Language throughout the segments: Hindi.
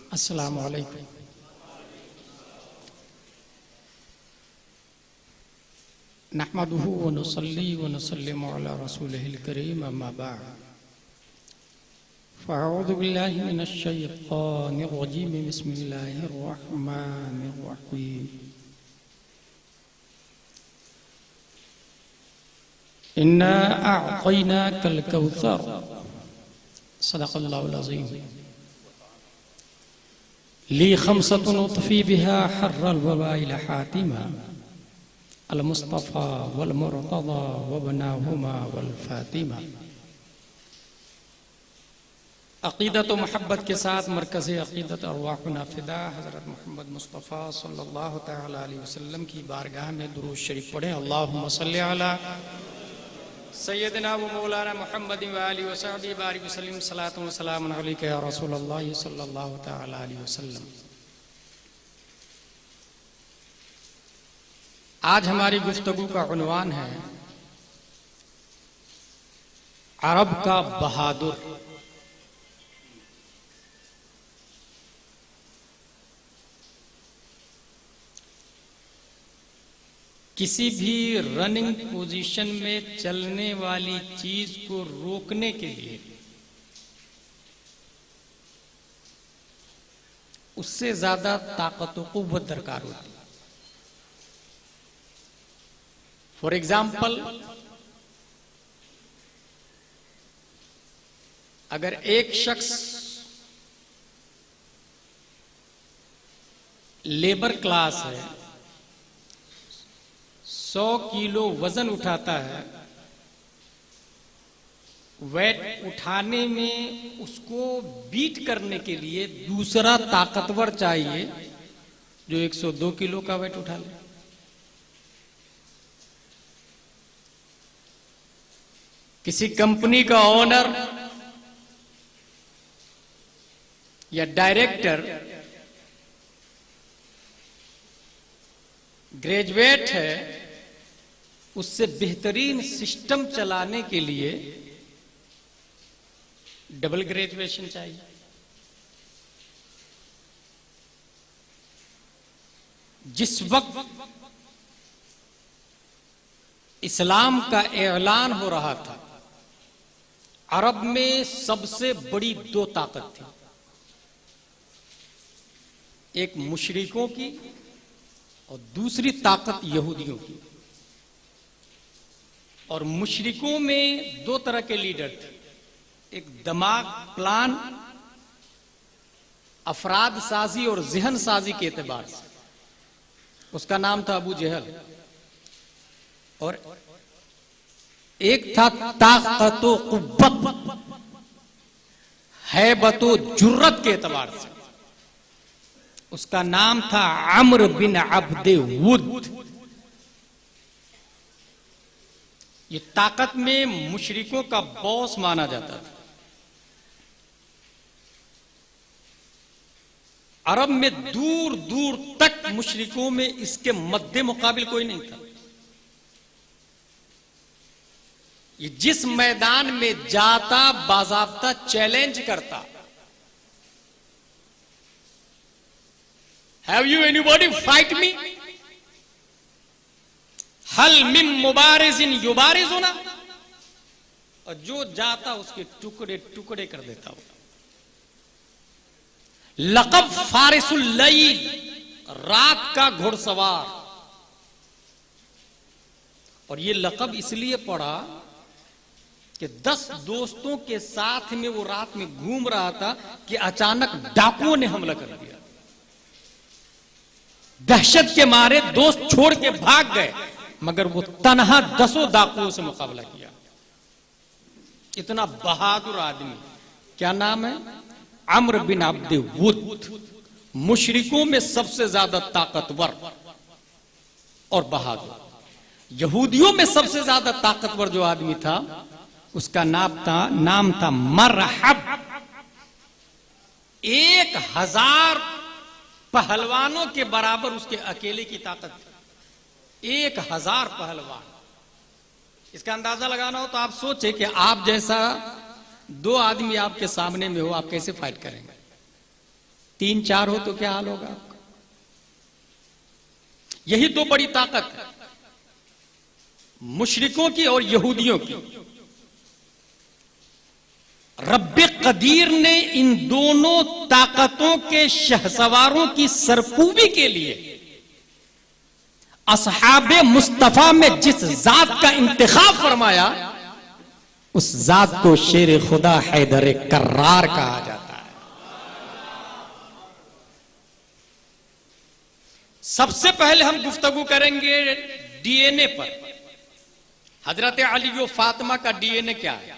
अस्सलामु अलैकुम। नहमदुहु व नुसल्ली व नुसल्लिमु अला रसूलिहिल करीम अम्मा बअद। फ़अऊज़ु बिल्लाहि मिनश शैतानिर रजीम। बिस्मिल्लाहिर रहमानिर रहीम। इन्ना अअतैनाकल कौसर। सदक़ल्लाहुल अज़ीम। ली खमसतुन उतफ़ी बिहा हर्रल वबाइल हातिमा अल मुस्तफ़ा वल मुर्तज़ा वबनाहुमा वल फातिमा। अक़ीदत व मोहब्बत के साथ मरकज़ अक़ीदत अरवाहुना फ़िदा हज़रत मोहम्मद मुस्तफ़ा सल्लल्लाहु तआला अलैहि वसल्लम की बारगाह में दुरूद शरीफ पढ़ें। अल्लाहुम्मा सल्लि अला सय्यदना व मौलाना मुहम्मद व आलिहि व सहबिहि बारिक वसल्लिम। सलातु व सलामुन अलैका या रसूलल्लाह सल्लल्लाहु तआला अलैहि वसल्लम। आज हमारी गुफ्तगू का उन्वान है अरब का बहादुर। किसी भी रनिंग पोजीशन में चलने वाली चीज को रोकने के लिए उससे ज्यादा ताकत व कुव्वत दरकार होती है। फॉर एग्जाम्पल, अगर एक शख्स लेबर क्लास है, 100 किलो वजन उठाता है, वेट उठाने में उसको बीट करने के लिए दूसरा ताकतवर चाहिए जो 102 किलो का वेट उठा ले। किसी कंपनी का ओनर या डायरेक्टर ग्रेजुएट है, उससे बेहतरीन सिस्टम चलाने के लिए डबल ग्रेजुएशन चाहिए। जिस वक्त इस्लाम का ऐलान हो रहा था, अरब में सबसे बड़ी 2 ताकत थी, एक मुशरिकों की और दूसरी ताकत यहूदियों की। और मुशरिकों में 2 तरह के लीडर थे, एक दिमाग प्लान अफराद साजी और जहन साजी के एतबार से, उसका नाम था अबू जहल। और एक था ताकत व कुव्वत, हैबत व जुर्रत के एतबार से, उसका नाम था अम्र बिन अब्दे वुद। ये ताकत में मुशरिकों का बॉस माना जाता था। अरब में दूर दूर तक मुशरिकों में इसके मद्दे मुकाबिल कोई नहीं था। ये जिस मैदान में जाता बाज़ाब्ता चैलेंज करता, have you anybody fight me, हल मिन मुबारिजिन युबारिजुना, और जो जाता उसके टुकड़े टुकड़े कर देता। लक़ब फारिसुल लैल, रात का घुड़सवार। और ये लक़ब इसलिए पड़ा कि 10 दोस्तों के साथ में वो रात में घूम रहा था कि अचानक डाकुओं ने हमला कर दिया। दहशत के मारे दोस्त छोड़ के भाग गए, मगर वो तन्हा 10 डाकुओं से मुकाबला किया। इतना बहादुर आदमी। क्या नाम है? अम्र बिन अब्दे वुद। मुशरिकों में सबसे ज्यादा ताकतवर और बहादुर। यहूदियों में सबसे ज्यादा ताकतवर जो आदमी था, उसका नाम था मरहब। 1000 पहलवानों के बराबर उसके अकेले की ताकत थी। 1000 पहलवान। इसका अंदाजा लगाना हो तो आप सोचे कि आप जैसा 2 आदमी आपके सामने में हो, आप कैसे फाइट करेंगे? 3 4 हो तो क्या हाल होगा आपका? यही तो बड़ी ताकत है मुशरिकों की और यहूदियों की। रब्बे कदीर ने इन दोनों ताकतों के शहसवारों की सरकूबी के लिए असहाबे मुस्तफा में जिस जात का इंतखाब फरमाया, उस जात को शेर खुदा हैदर कर्रार कहा जाता है। सबसे पहले हम गुफ्तगू करेंगे डीएनए पर। हजरत अली व फातिमा का डीएनए क्या है,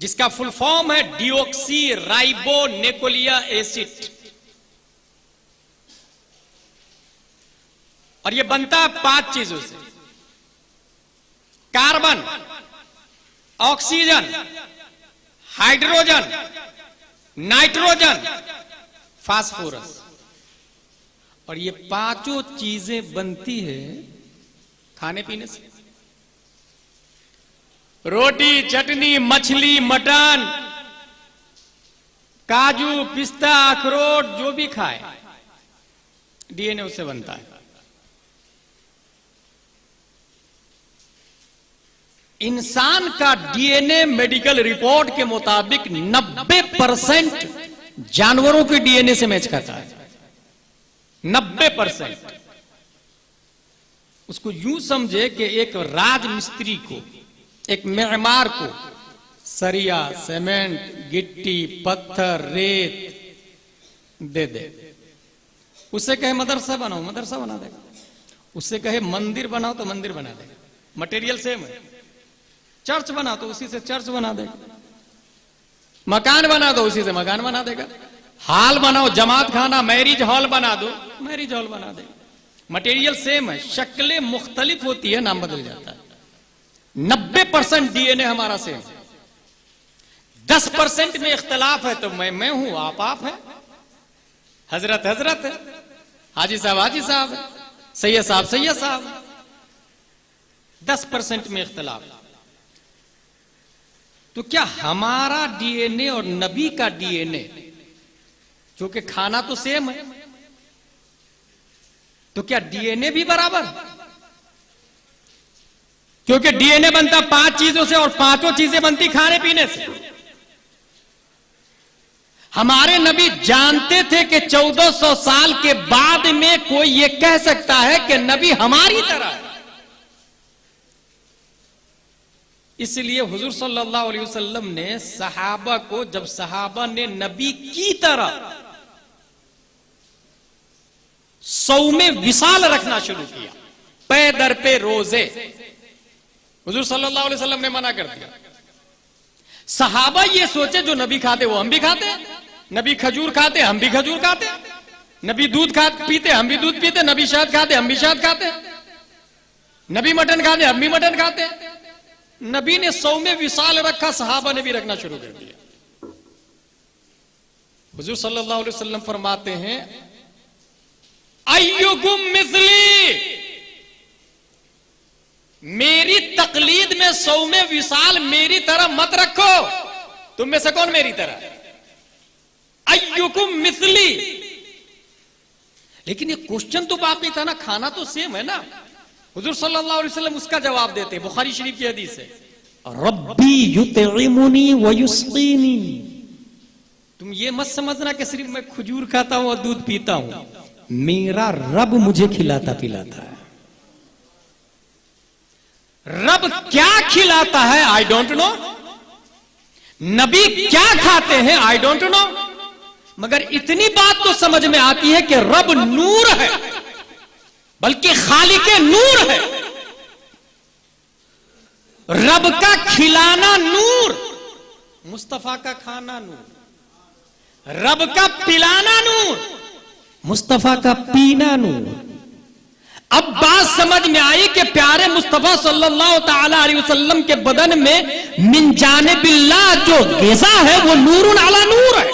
जिसका फुल फॉर्म है डिओक्सी राइबो नेकोलिया एसिड, और यह बनता है 5 चीजों से: carbon, oxygen, hydrogen, nitrogen, phosphorus. और ये 5 चीजें बनती है खाने पीने से। रोटी, चटनी, मछली, मटन, काजू, पिस्ता, अखरोट, जो भी खाए डीएनए उससे बनता है। इंसान का डीएनए मेडिकल रिपोर्ट के मुताबिक 90% जानवरों के डीएनए से मैच करता है। 90%। उसको यूं समझे कि एक राजमिस्त्री को, एक मेहमार को सरिया, सीमेंट, गिट्टी, पत्थर, रेत दे दे, उससे कहे मदरसा बनाओ, मदरसा बना देगा। उससे कहे मंदिर बनाओ तो मंदिर बना देगा, मटेरियल सेम है। चर्च बना तो उसी से चर्च बना देगा, मकान बना दो उसी से मकान बना देगा, हॉल बनाओ, जमात खाना, मैरिज हॉल बना दो, मैरिज हॉल बना देगा। मटेरियल सेम है, शक्लें मुख्तलिफ होती है, नाम बदल जाता है। 90% डीएनए हमारा सेम है। 10% में इख्तलाफ है तो मैं हूं, आप है, हजरत है, हाजी साहब है, सैयद साहब है। 10% में इख्तलाफ। तो क्या हमारा डीएनए और नबी का डीएनए, जो कि खाना तो सेम है, तो क्या डीएनए भी बराबर? क्योंकि डीएनए बनता 5 चीजों से और 5 चीजें बनती खाने पीने से। हमारे नबी जानते थे कि 1400 साल के बाद में कोई यह कह सकता है कि नबी हमारी तरह है। इसलिए हुजूर सल्लल्लाहु अलैहि वसल्लम ने सहाबा को, जब सहाबा ने नबी की तरह सौमे विसाल रखना शुरू किया, पे दर पे रोजे, हुजूर सल्लल्लाहु अलैहि वसल्लम ने मना कर दिया। सहाबा ये सोचे जो नबी खाते वो हम भी खाते हैं, नबी खजूर खाते हम भी खजूर खाते, नबी दूध पीते हम भी दूध पीते, नबी शहद खाते हम भी शहद खाते, नबी मटन खाते हम भी मटन खाते। नबी ने सौमे विसाल रखा, सहाबा ने भी रखना शुरू कर दिया। हुजूर सल्लल्लाहु अलैहि वसल्लम फरमाते हैं, अय्युकुम मिस्ली, मेरी तकलीद में सौमे विसाल मेरी तरह मत रखो। तुम में से कौन मेरी तरह? अय्युकुम मिस्ली। लेकिन ये क्वेश्चन तो बाकी था ना, खाना तो सेम है ना। हुजूर सल्लल्लाहु अलैहि वसल्लम उसका जवाब देते, बुखारी शरीफ की हदीस है, रब्बी युतइमुनी व युस्कीनी। तुम ये मत समझना कि सिर्फ मैं खजूर खाता हूं और दूध पीता हूं, मेरा रब मुझे खिलाता पिलाता है। रब क्या खिलाता है आई डोंट नो, नबी क्या खाते हैं आई डोंट नो, मगर इतनी बात तो समझ में आती है कि रब नूर है, बल्कि खालिके नूर है। रब का खिलाना नूर, मुस्तफा का खाना नूर, रब का पिलाना नूर, मुस्तफा का पीना नूर। अब बात समझ में आई कि प्यारे मुस्तफा सल्लल्लाहु ताला अलैहि वसल्लम के बदन में मिन जानिबिल्लाह जो ग़िज़ा है वो नूरुन अला नूर है।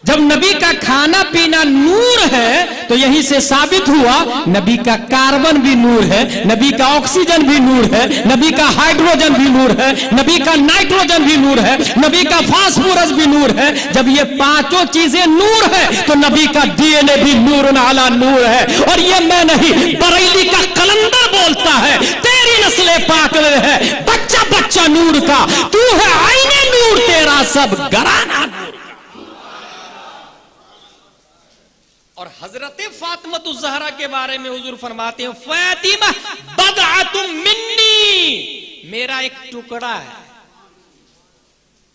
जब नबी का खाना पीना नूर है तो यहीं से साबित हुआ नबी का कार्बन भी नूर है, नबी का ऑक्सीजन भी नूर है, नबी का हाइड्रोजन भी नूर है, नबी का नाइट्रोजन भी नूर है, नबी का फास्फोरस भी नूर है। जब ये पांचों चीजें नूर है तो नबी का डीएनए भी नूर आला नूर है। और ये मैं नहीं, बरेली का कलंदर बोलता है, तेरी नस्लें पाक है, बच्चा बच्चा नूर का, तू है आईने नूर, तेरा सब घराना नूर। और हजरत फातिमा ज़हरा के बारे में हुजूर फरमाते हैं, फातिमा बदअतुम मिन्नी, मेरा एक टुकड़ा है।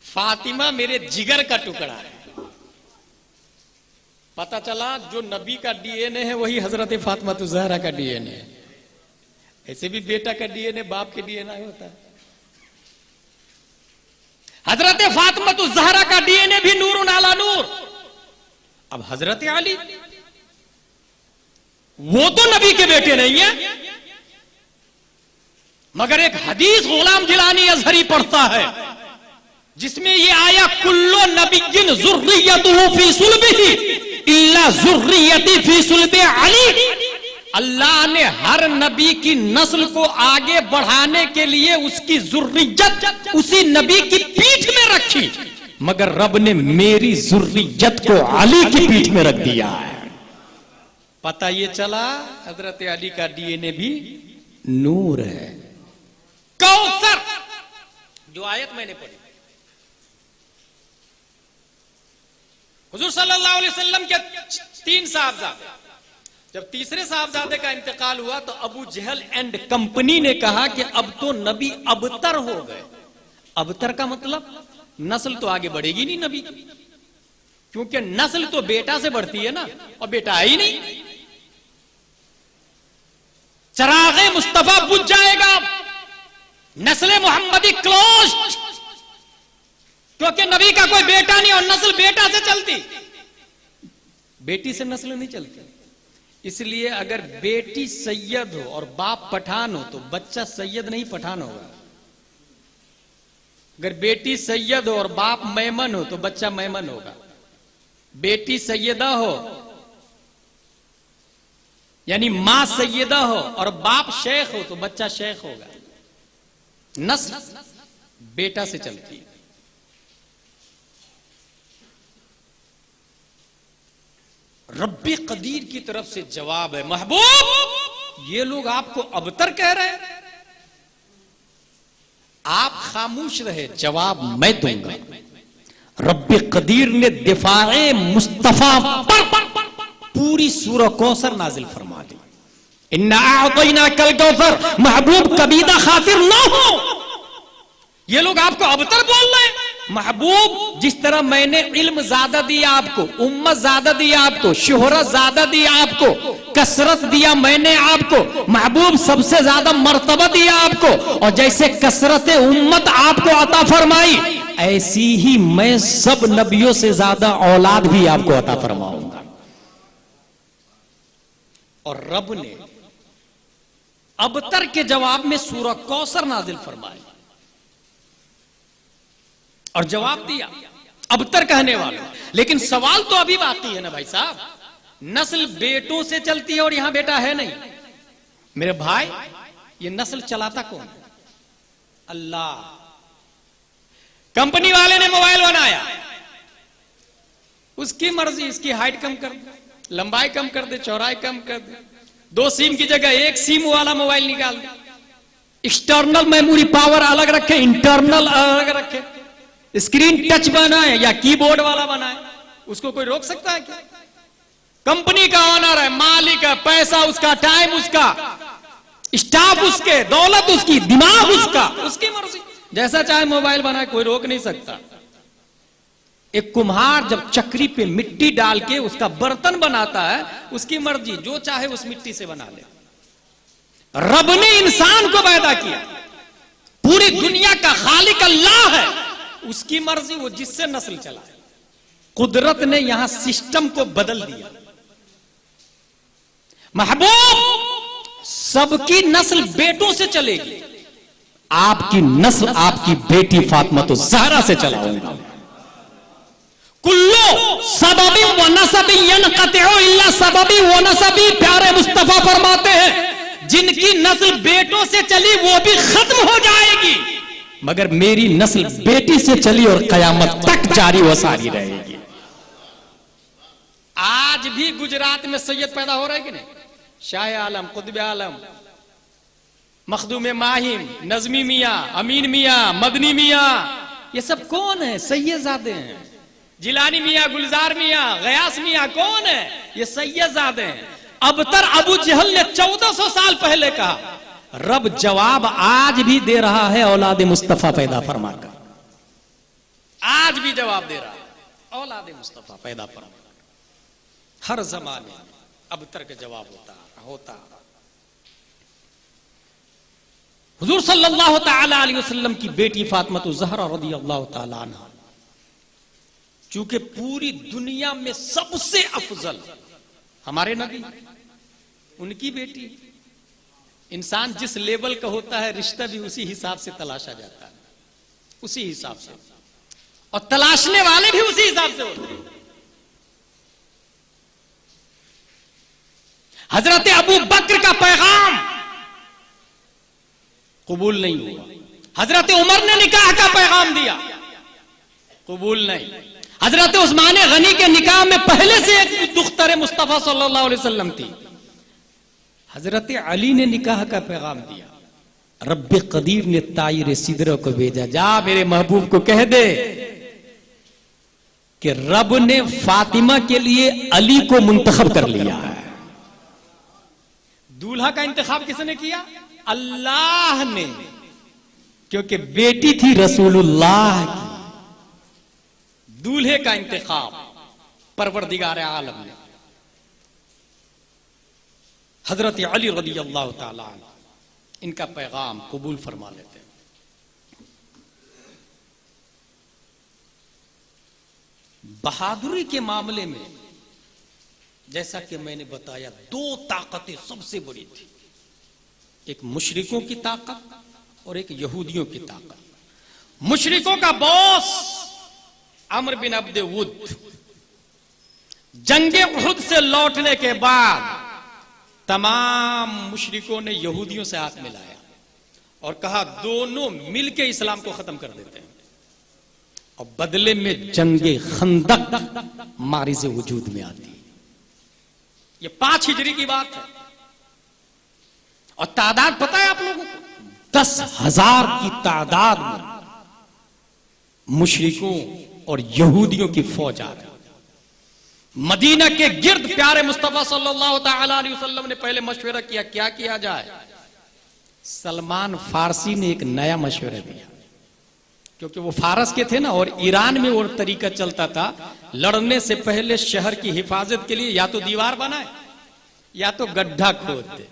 फातिमा मेरे जिगर का टुकड़ा है। पता चला जो नबी का डीएनए है वही हजरत फातिमा ज़हरा का डीएनए है। ऐसे भी बेटा का डीएनए बाप के डीएनए होता है। हजरत फातिमा ज़हरा का डीएनए भी नूर नाला नूर। अब हजरत अली वो तो नबी के बेटे नहीं है, मगर एक हदीस गुलाम जिलानी अजहरी पढ़ता है जिसमें ये आया, कुल्लो नबिय्यिन ज़ुर्रिय्यतुहु फी सुल्बिही इल्ला ज़ुर्रिय्यती फी सुल्बि अली। अल्लाह ने हर नबी की नस्ल को आगे बढ़ाने के लिए उसकी ज़ुर्रियत उसी नबी की पीठ में रखी, मगर रब ने मेरी ज़ुर्रियत को अली की पीठ में रख दिया है। पता ये चला हजरत अली का डीएनए भी नूर है। कौसर जो आयत मैंने पढ़ी, हुजूर सल्लल्लाहु अलैहि वसल्लम के 3 साहबजादे, जब तीसरे साहबजादे का इंतकाल हुआ तो अबू जहल एंड कंपनी ने कहा कि अब तो नबी अबतर हो गए। अबतर का मतलब नस्ल तो आगे बढ़ेगी नहीं नबी की, क्योंकि नस्ल तो बेटा से बढ़ती है ना, और बेटा है ही नहीं। चरागे मुस्तफा बुझ जाएगा, नस्ल मोहम्मदी क्लोज, क्योंकि नबी का कोई बेटा नहीं और नस्ल बेटा से चलती, बेटी से नस्ल नहीं चलती। इसलिए अगर बेटी सैयद हो और बाप पठान हो तो बच्चा सैयद नहीं पठान होगा। अगर बेटी सैयद हो और बाप मेमन हो तो बच्चा मेमन होगा। बेटी सैयदा हो यानी मां सैयदा हो और बाप शेख हो तो बच्चा शेख होगा। नस्ल बेटा से चलती है। रब्बी कदीर की तरफ से जवाब है, महबूब ये लोग आपको अबतर कह रहे हैं, आप खामोश रहे, जवाब मैं दूंगा। रब्बी कदीर ने दिफाए मुस्तफा पर पूरी सूरह कौसर नाजिल फरमा दी। इन्ना आतैना कल कौसर, महबूब कबीदा खातिर ना हो। ये लोग आपको अबतर बोल रहे हैं। महबूब जिस तरह मैंने इल्म ज्यादा दिया आपको, उम्मत ज्यादा दिया आपको, शोहरत ज्यादा दिया आपको, कसरत दिया मैंने आपको, महबूब सबसे ज्यादा मर्तबा दिया आपको, और जैसे कसरत उम्मत आपको अता फरमाई ऐसी ही मैं सब नबियों से ज्यादा औलाद भी आपको अता फरमाऊंगा। और रब ने अबतर के जवाब में सूरह कौसर नाजिल फरमाई और जवाब दिया अबतर कहने वाले। लेकिन सवाल तो अभी बाकी है ना भाई साहब, नस्ल बेटों से चलती है और यहां बेटा है नहीं। मेरे भाई ये नस्ल चलाता कौन है? अल्लाह। कंपनी वाले ने मोबाइल बनाया, उसकी मर्जी, इसकी हाइट कम कर दे, लंबाई कम कर दे, चौड़ाई कम कर दे, 2 सिम की जगह 1 सिम वाला मोबाइल निकाल दे, एक्सटर्नल मेमोरी पावर अलग रखे, इंटरनल अलग रखे, स्क्रीन टच बनाए या कीबोर्ड वाला बनाए, उसको कोई रोक सकता है क्या? कंपनी का ऑनर है, मालिक है, पैसा उसका, टाइम उसका, स्टाफ उसके, दौलत उसकी, दिमाग उसका, उसकी मर्जी, जैसा चाहे मोबाइल बनाए, कोई रोक नहीं सकता। एक कुम्हार जब चक्री पे मिट्टी डाल के उसका बर्तन बनाता है, उसकी मर्जी, जो चाहे उस मिट्टी से बना ले। रब ने इंसान को पैदा किया, पूरी दुनिया का खालिक अल्लाह है, उसकी मर्जी, वो जिससे नस्ल चलाए। कुदरत ने यहां सिस्टम को बदल दिया। महबूब सबकी नस्ल बेटों से चलेगी, आपकी नस्ल आपकी बेटी फातिमा ज़हरा से चलाऊंगा। कुल्लो सबबी व नसबी यनक़तिउ इल्ला सबबी व नसबी। प्यारे मुस्तफा फरमाते हैं जिनकी नस्ल बेटों से चली वो भी खत्म हो जाएगी, मगर मेरी नस्ल बेटी से चली और कयामत तक जारी व सारी रहेगी। आज भी गुजरात में सैयद पैदा हो रहे हैं कि नहीं? शाह आलम, कुतुब आलम, मखदूम माहिम, नजमी मियाँ, अमीन मियाँ, मदनी मियाँ, ये सब कौन है? सैयदजादे हैं। जिलानी मियाँ, गुलजार मियाँ, गयास मियाँ कौन है? ये सैयदजादे हैं। अबतर अबू जहल ने 1400 साल पहले कहा, रब जवाब आज भी दे रहा है औलाद मुस्तफा पैदा फरमाकर। आज भी जवाब दे रहा है औलाद मुस्तफा पैदा फरमाकर। हर जमाने में अबतर का जवाब होता। हुजूर सल्लल्लाहु तआला अलैहि वसल्लम की बेटी फातिमा ज़हरा रज़ियल्लाहु तआला अन्हा, चूंकि पूरी दुनिया में सबसे अफजल हमारे नबी, उनकी बेटी। इंसान जिस लेवल का होता है रिश्ता भी उसी हिसाब से तलाशा जाता है, उसी हिसाब से, और तलाशने वाले भी उसी हिसाब से होते हैं। हजरत अबू बकर का पैगाम कबूल नहीं हुआ। हजरत उमर ने निकाह का पैगाम दिया, कबूल नहीं। हजरत उस्मान गनी के निकाह में पहले से एक दुख्तर मुस्तफा सल्लल्लाहु अलैहि वसल्लम थी। हजरत अली ने निकाह का पैगाम दिया। रब्बे कदीर ने तायर सिदरा को भेजा, जा मेरे महबूब को कह दे कि रब ने फातिमा के लिए अली को मुंतखब कर लिया है। दूल्हा का इंतखाब किसने किया? अल्लाह ने, क्योंकि बेटी थी रसूलुल्लाह की। दूल्हे का इंतखाब परवरदिगार आलम ने। हजरत अली रज़ियल्लाहु ताला अन्हु इनका पैगाम कबूल फरमा लेते हैं। बहादुरी के मामले में जैसा कि मैंने बताया, दो ताकतें सबसे बड़ी थी, एक मुशरिकों की ताकत और एक यहूदियों की ताकत। मुशरिकों का बॉस अम्र बिन अब्द वुद जंगे उहुद से लौटने के बाद तमाम मुशरिकों ने यहूदियों से हाथ मिलाया और कहा दोनों मिलके इस्लाम को खत्म कर देते हैं, और बदले में जंगे खंदक मारी से वजूद में आती। ये 5 हिजरी की बात है, और तादाद पता है आप लोगों को? 10,000 की तादाद में मुशरिकों और यहूदियों की फौज आ रही। मदीना के गिर्द प्यारे मुस्तफा सल्लल्लाहु तआला अलैहि वसल्लम ने पहले मशवरा किया, क्या किया जाए। सलमान फारसी ने एक नया मशवरा दिया, क्योंकि वो फारस के थे ना, और ईरान में वो तरीका चलता था, लड़ने से पहले शहर की हिफाजत के लिए या तो दीवार बनाए या तो गड्ढा खोद दे।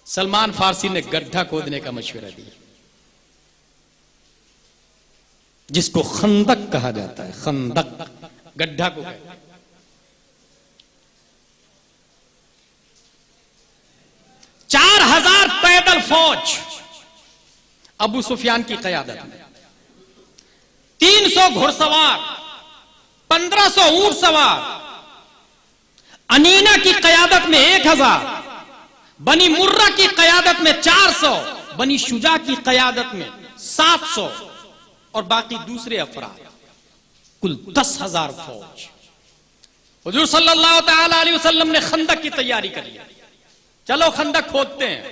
सलमान फारसी ने गड्ढा खोदने का मशवरा दिया, जिसको खंदक कहा जाता है। खंदक गड्ढा को कहते हैं। 4000 पैदल फौज अबू सुफियान की क़यादत में, 300 घुड़सवार, 1500 ऊंट सवार, अनीना की क़यादत में 1000, बनी मुर्रा की क़यादत में 400, बनी शुजा की क़यादत में 700 और बाकी दूसरे अफराद, कुल 10,000 फौज। हुजूर सल्लल्लाहु तआला अलैहि वसल्लम ने खंदक की तैयारी कर लिया, चलो खंदक खोदते हैं।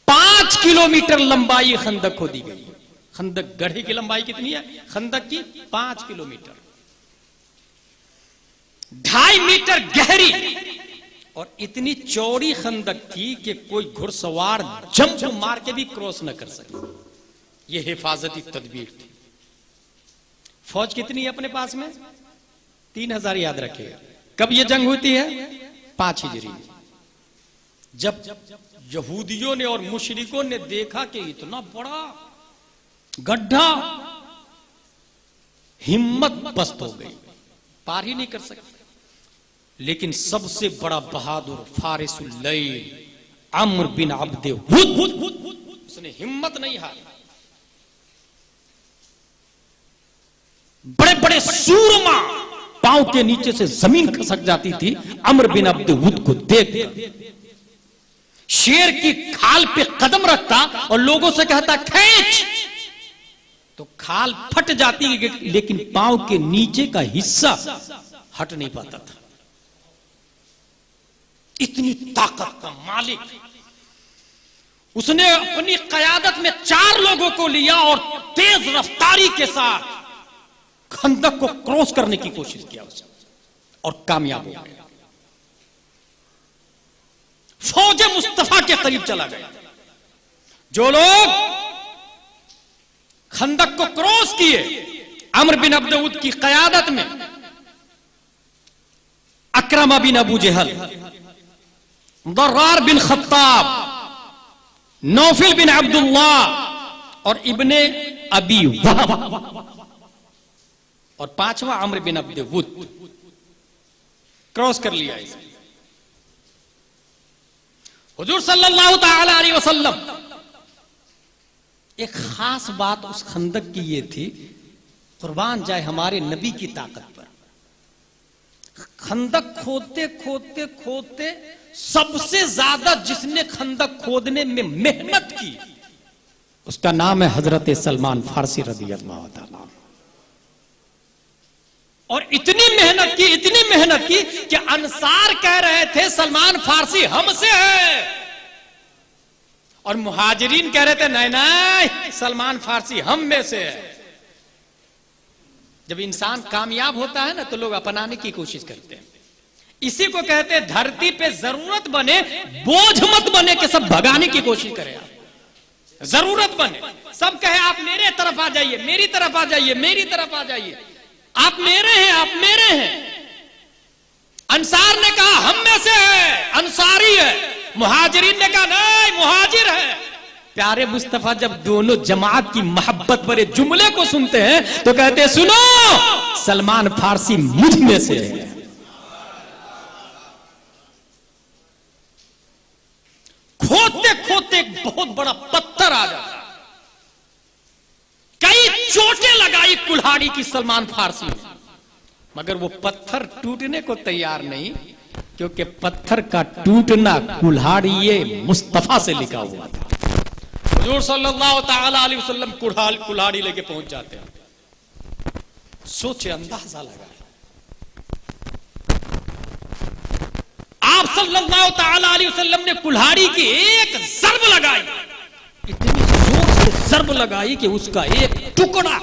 5 किलोमीटर लंबाई खंदक खोदी गई। खंदक गड्ढे की लंबाई कितनी है? खंदक की 5 किलोमीटर, 2.5 मीटर गहरी, और इतनी चौड़ी खंदक थी कि कोई घुड़सवार जंप मार के भी क्रॉस न कर सके। यह हिफाजती तदबीर थी। फौज कितनी है अपने पास में? 3000 याद रखिएगा। कब यह जंग होती है? 5 हिजरी। जब यहूदियों ने और मुशरिकों ने देखा कि इतना बड़ा गड्ढा, हिम्मत पस्त हो गई, पार ही नहीं कर सकते। लेकिन सबसे बड़ा बहादुर फारिसुल लैल अम्र बिन अब्द वुद, उसने हिम्मत नहीं हारी। बड़े बड़े सूरमा पांव के नीचे से जमीन खसक जाती थी अम्र बिन अब्द वुद को देखकर। शेर की खाल पे कदम रखता और लोगों से कहता खींच, तो खाल फट जाती, लेकिन पांव के नीचे का हिस्सा हट नहीं पाता था। इतनी ताकत का मालिक, उसने अपनी कयादत में 4 लोगों को लिया और तेज रफ्तारी के साथ खंदक को क्रॉस करने की कोशिश किया उसने और कामयाब हो गया। फौज मुस्तफा के करीब चला गया। जो लोग खंदक को क्रॉस किए अम्र बिन अब्द वुद की कयादत में, अकरमा बिन अबू जहल, दर्रार बिन खत्ताब, नौफिल बिन अब्दुल्लाह और इब्ने अबी वहब, और 5वां अम्र बिन अब्द वुद क्रॉस कर लिया इसे। हुजूर सल्लल्लाहु तआला अलैहि वसल्लम, एक खास बात उस खंदक की ये थी, कुर्बान जाए हमारे नबी की ताकत पर। खंदक खोदते खोदते खोदते सबसे ज्यादा जिसने खंदक खोदने में मेहनत की उसका नाम है हजरत सलमान फारसी रज़ियल्लाहु ताला। और इतनी मेहनत की कि अंसार कह रहे थे सलमान फारसी हमसे है, और मुहाजिरीन कह रहे थे नहीं नहीं सलमान फारसी हम में से है। जब इंसान कामयाब होता है ना तो लोग अपनाने की कोशिश करते हैं। इसी को कहते हैं धरती पे जरूरत बने बोझ मत बने कि सब भगाने की कोशिश करें। आप जरूरत बने, सब कहे आप मेरे तरफ आ जाइए, मेरी तरफ आ जाइए, मेरी तरफ आ जाइए, आप मेरे हैं, आप मेरे हैं। अंसार ने कहा हम में से है, अंसारी है। मुहाजिरीन ने कहा नहीं मुहाजिर है। प्यारे मुस्तफा जब दोनों जमात की मोहब्बत भरे जुमले को सुनते हैं तो कहते हैं सुनो सलमान फारसी मुझ में से है। खोदते खोदते एक बहुत बड़ा पत्थर आ जाता, कई चोटें लगाई कुल्हाड़ी की सलमान फारसी ने, मगर वो पत्थर टूटने को तैयार नहीं, क्योंकि पत्थर का टूटना कुल्हाड़ी मुस्तफा से लिखा हुआ था। हुजूर सल्लल्लाहु ताला अलैहि वसल्लम कुल्हाड़ी लेके पहुंच जाते हैं। सोचे, अंदाजा लगा, आप सल्लल्लाहु ताला अलैहि वसल्लम ने कुल्हाड़ी की एक ज़र्ब लगाई, इतनी जोर से ज़र्ब लगाई कि उसका एक टुकड़ा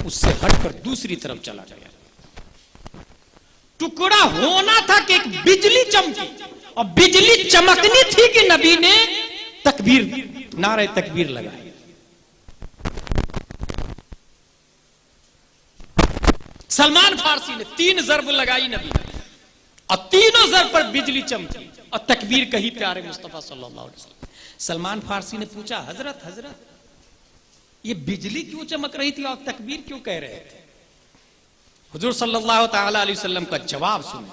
उससे हटकर दूसरी तरफ चला गया। टुकड़ा होना था कि एक बिजली चमकी, और बिजली चमकनी थी कि नबी ने तकबीर, नारे तकबीर लगाई। सलमान फारसी ने 3 ज़र्ब लगाई नबी ने, और तीनों ज़र्ब पर बिजली चमकी और तकबीर कही प्यारे मुस्तफा सल्लल्लाहु अलैहि वसल्लम। सलमान फारसी ने पूछा हजरत हजरत ये बिजली क्यों चमक रही थी और तकबीर क्यों कह रहे थे? हुजूर सल्लल्लाहु ताला अलैहि वसल्लम का जवाब सुने।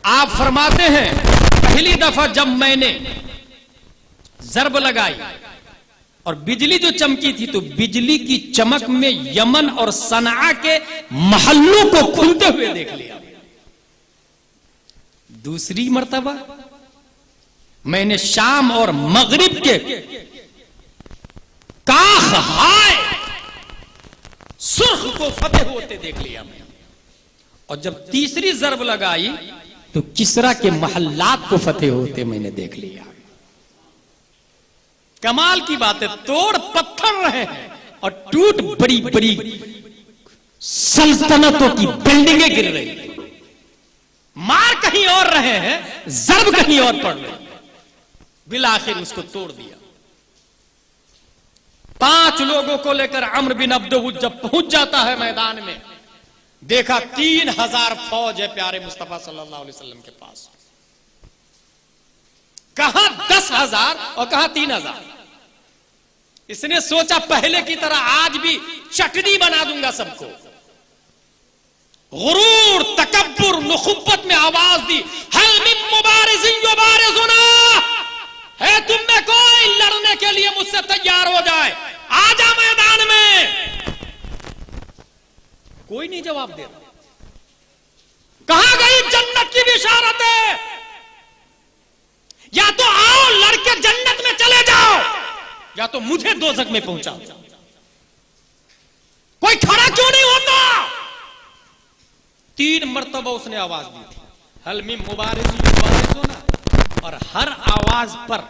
आप फरमाते हैं पहली दफा जब मैंने ज़र्ब लगाई और बिजली जो चमकी थी, तो बिजली की चमक में यमन और सनआ के महल्लों को खुलते हुए देख लिया। दूसरी मर्तबा मैंने शाम और मगरिब के काख हाय सुर्ख को फतेह होते देख लिया मैं। और जब तीसरी ज़र्ब लगाई तो किसरा के महल्लात को फतेह होते मैंने देख लिया। कमाल की बात है, तोड़ पत्थर रहे हैं और टूट बड़ी बड़ी सल्तनतों की बिल्डिंगें गिर रही हैं। मार कहीं और रहे हैं, ज़र्ब कहीं और पड़ रहे हैं। बिलाखिर उसको तोड़ दिया। 5 लोगों को लेकर अम्र बिन अब्द वुद जब पहुंच जाता है मैदान में, देखा 3000 फौज है प्यारे मुस्तफा सल्लल्लाहु अलैहि वसल्लम के पास। कहां 10,000 और कहां 3,000। इसने सोचा पहले की तरह आज भी चटनी बना दूंगा सबको। गुरूर तकब्बुर नुखुब्बत में आवाज दी, हल मिन मुबारिज़िन युबारिज़ुना, है तुम में कोई लड़ने के लिए मुझसे तैयार हो जाए। आजा मैदान में। कोई नहीं जवाब दे रहा। कहां गई जन्नत की बिशारत है? या तो आओ लड़के जन्नत में चले जाओ, या तो मुझे दोजख में पहुंचाओ। कोई खड़ा क्यों नहीं होता? 3 मर्तबा उसने आवाज दी थी, हलमी मुबारक ना, और हर आवाज पर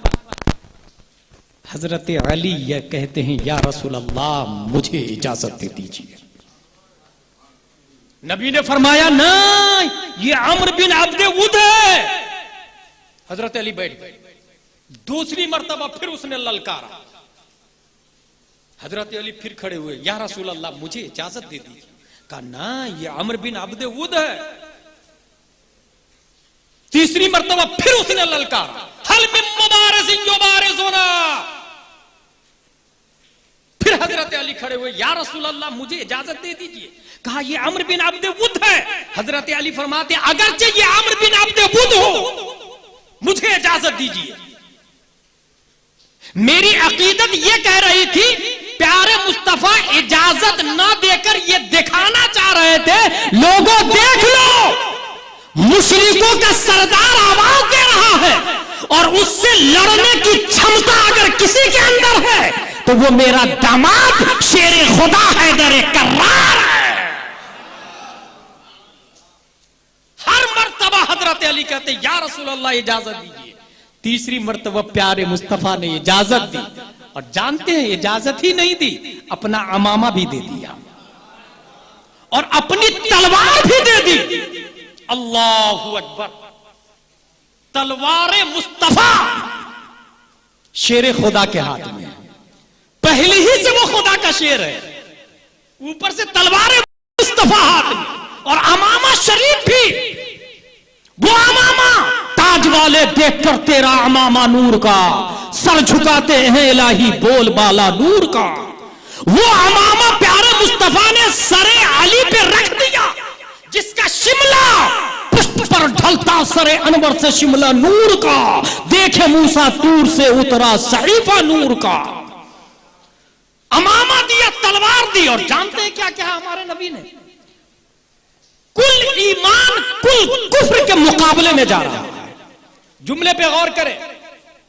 हजरत अली यह कहते हैं, या रसूल अल्लाह मुझे इजाजत दे दीजिए। नबी ने फरमाया नहीं, ये अम्र बिन अब्दे उद है। हजरत अली बैठ गए। दूसरी मर्तबा फिर उसने ललकारा। हजरत अली फिर खड़े हुए, या रसूल अल्लाह मुझे इजाजत दे दीजिए। कहा ना, ये अम्र बिन अब्दे उद है। तीसरी मर्तबा फिर उसने ललकारा, हल मिन मुबारिसिन युबारिसुना। फिर हजरत अली खड़े हुए, या रसूल अल्लाह मुझे इजाजत दे दीजिए। कहा ये अम्र बिन अब्दे उद है। हजरत अली फरमाते, अगरचे ये अम्र बिन अब्दे उद हो, मुझे इजाजत दीजिए। मेरी अकीदत यह कह रही थी, प्यारे मुस्तफा इजाजत ना देकर ये दिखाना चाह रहे थे, लोगों देख लो, मुशरिकों का सरदार आवाज दे रहा है, और उससे लड़ने की क्षमता अगर किसी के अंदर है तो वो मेरा दामाद शेरे खुदा हैदर कर्रार है। हर मर्तबा हजरत अली कहते, या रसूल अल्लाह इजाजत दीजिए। तीसरी मर्तबा प्यारे मुस्तफा ने इजाजत दी, और जानते हैं इजाजत ही नहीं दी, अपना अमामा भी दे दिया और अपनी तलवार भी दे दी। अल्लाहु अकबर। तलवार मुस्तफा शेर खुदा के हाथ में है। पहले ही से वो खुदा का शेर है, ऊपर से तलवार मुस्तफा हाथ में, और अमामा शरीफ भी। वो अमामा ताज वाले देखकर तेरा अमामा नूर का, सर झुकाते हैं इलाही बोल बाला नूर का। वो अमामा प्यारे मुस्तफा ने सरे अली पे रख दिया, जिसका शिमला पुष्प पर ढलता सरे अनवर से शिमला नूर का। देखे मूसा तूर से उतरा सहीफा नूर का। अमामा दिया, तलवार दी, और जानते हैं क्या क्या हमारे नबी ने? कुल ईमान कुल कुफ्र के मुकाबले में जा रहा है। जुमले पे गौर करें,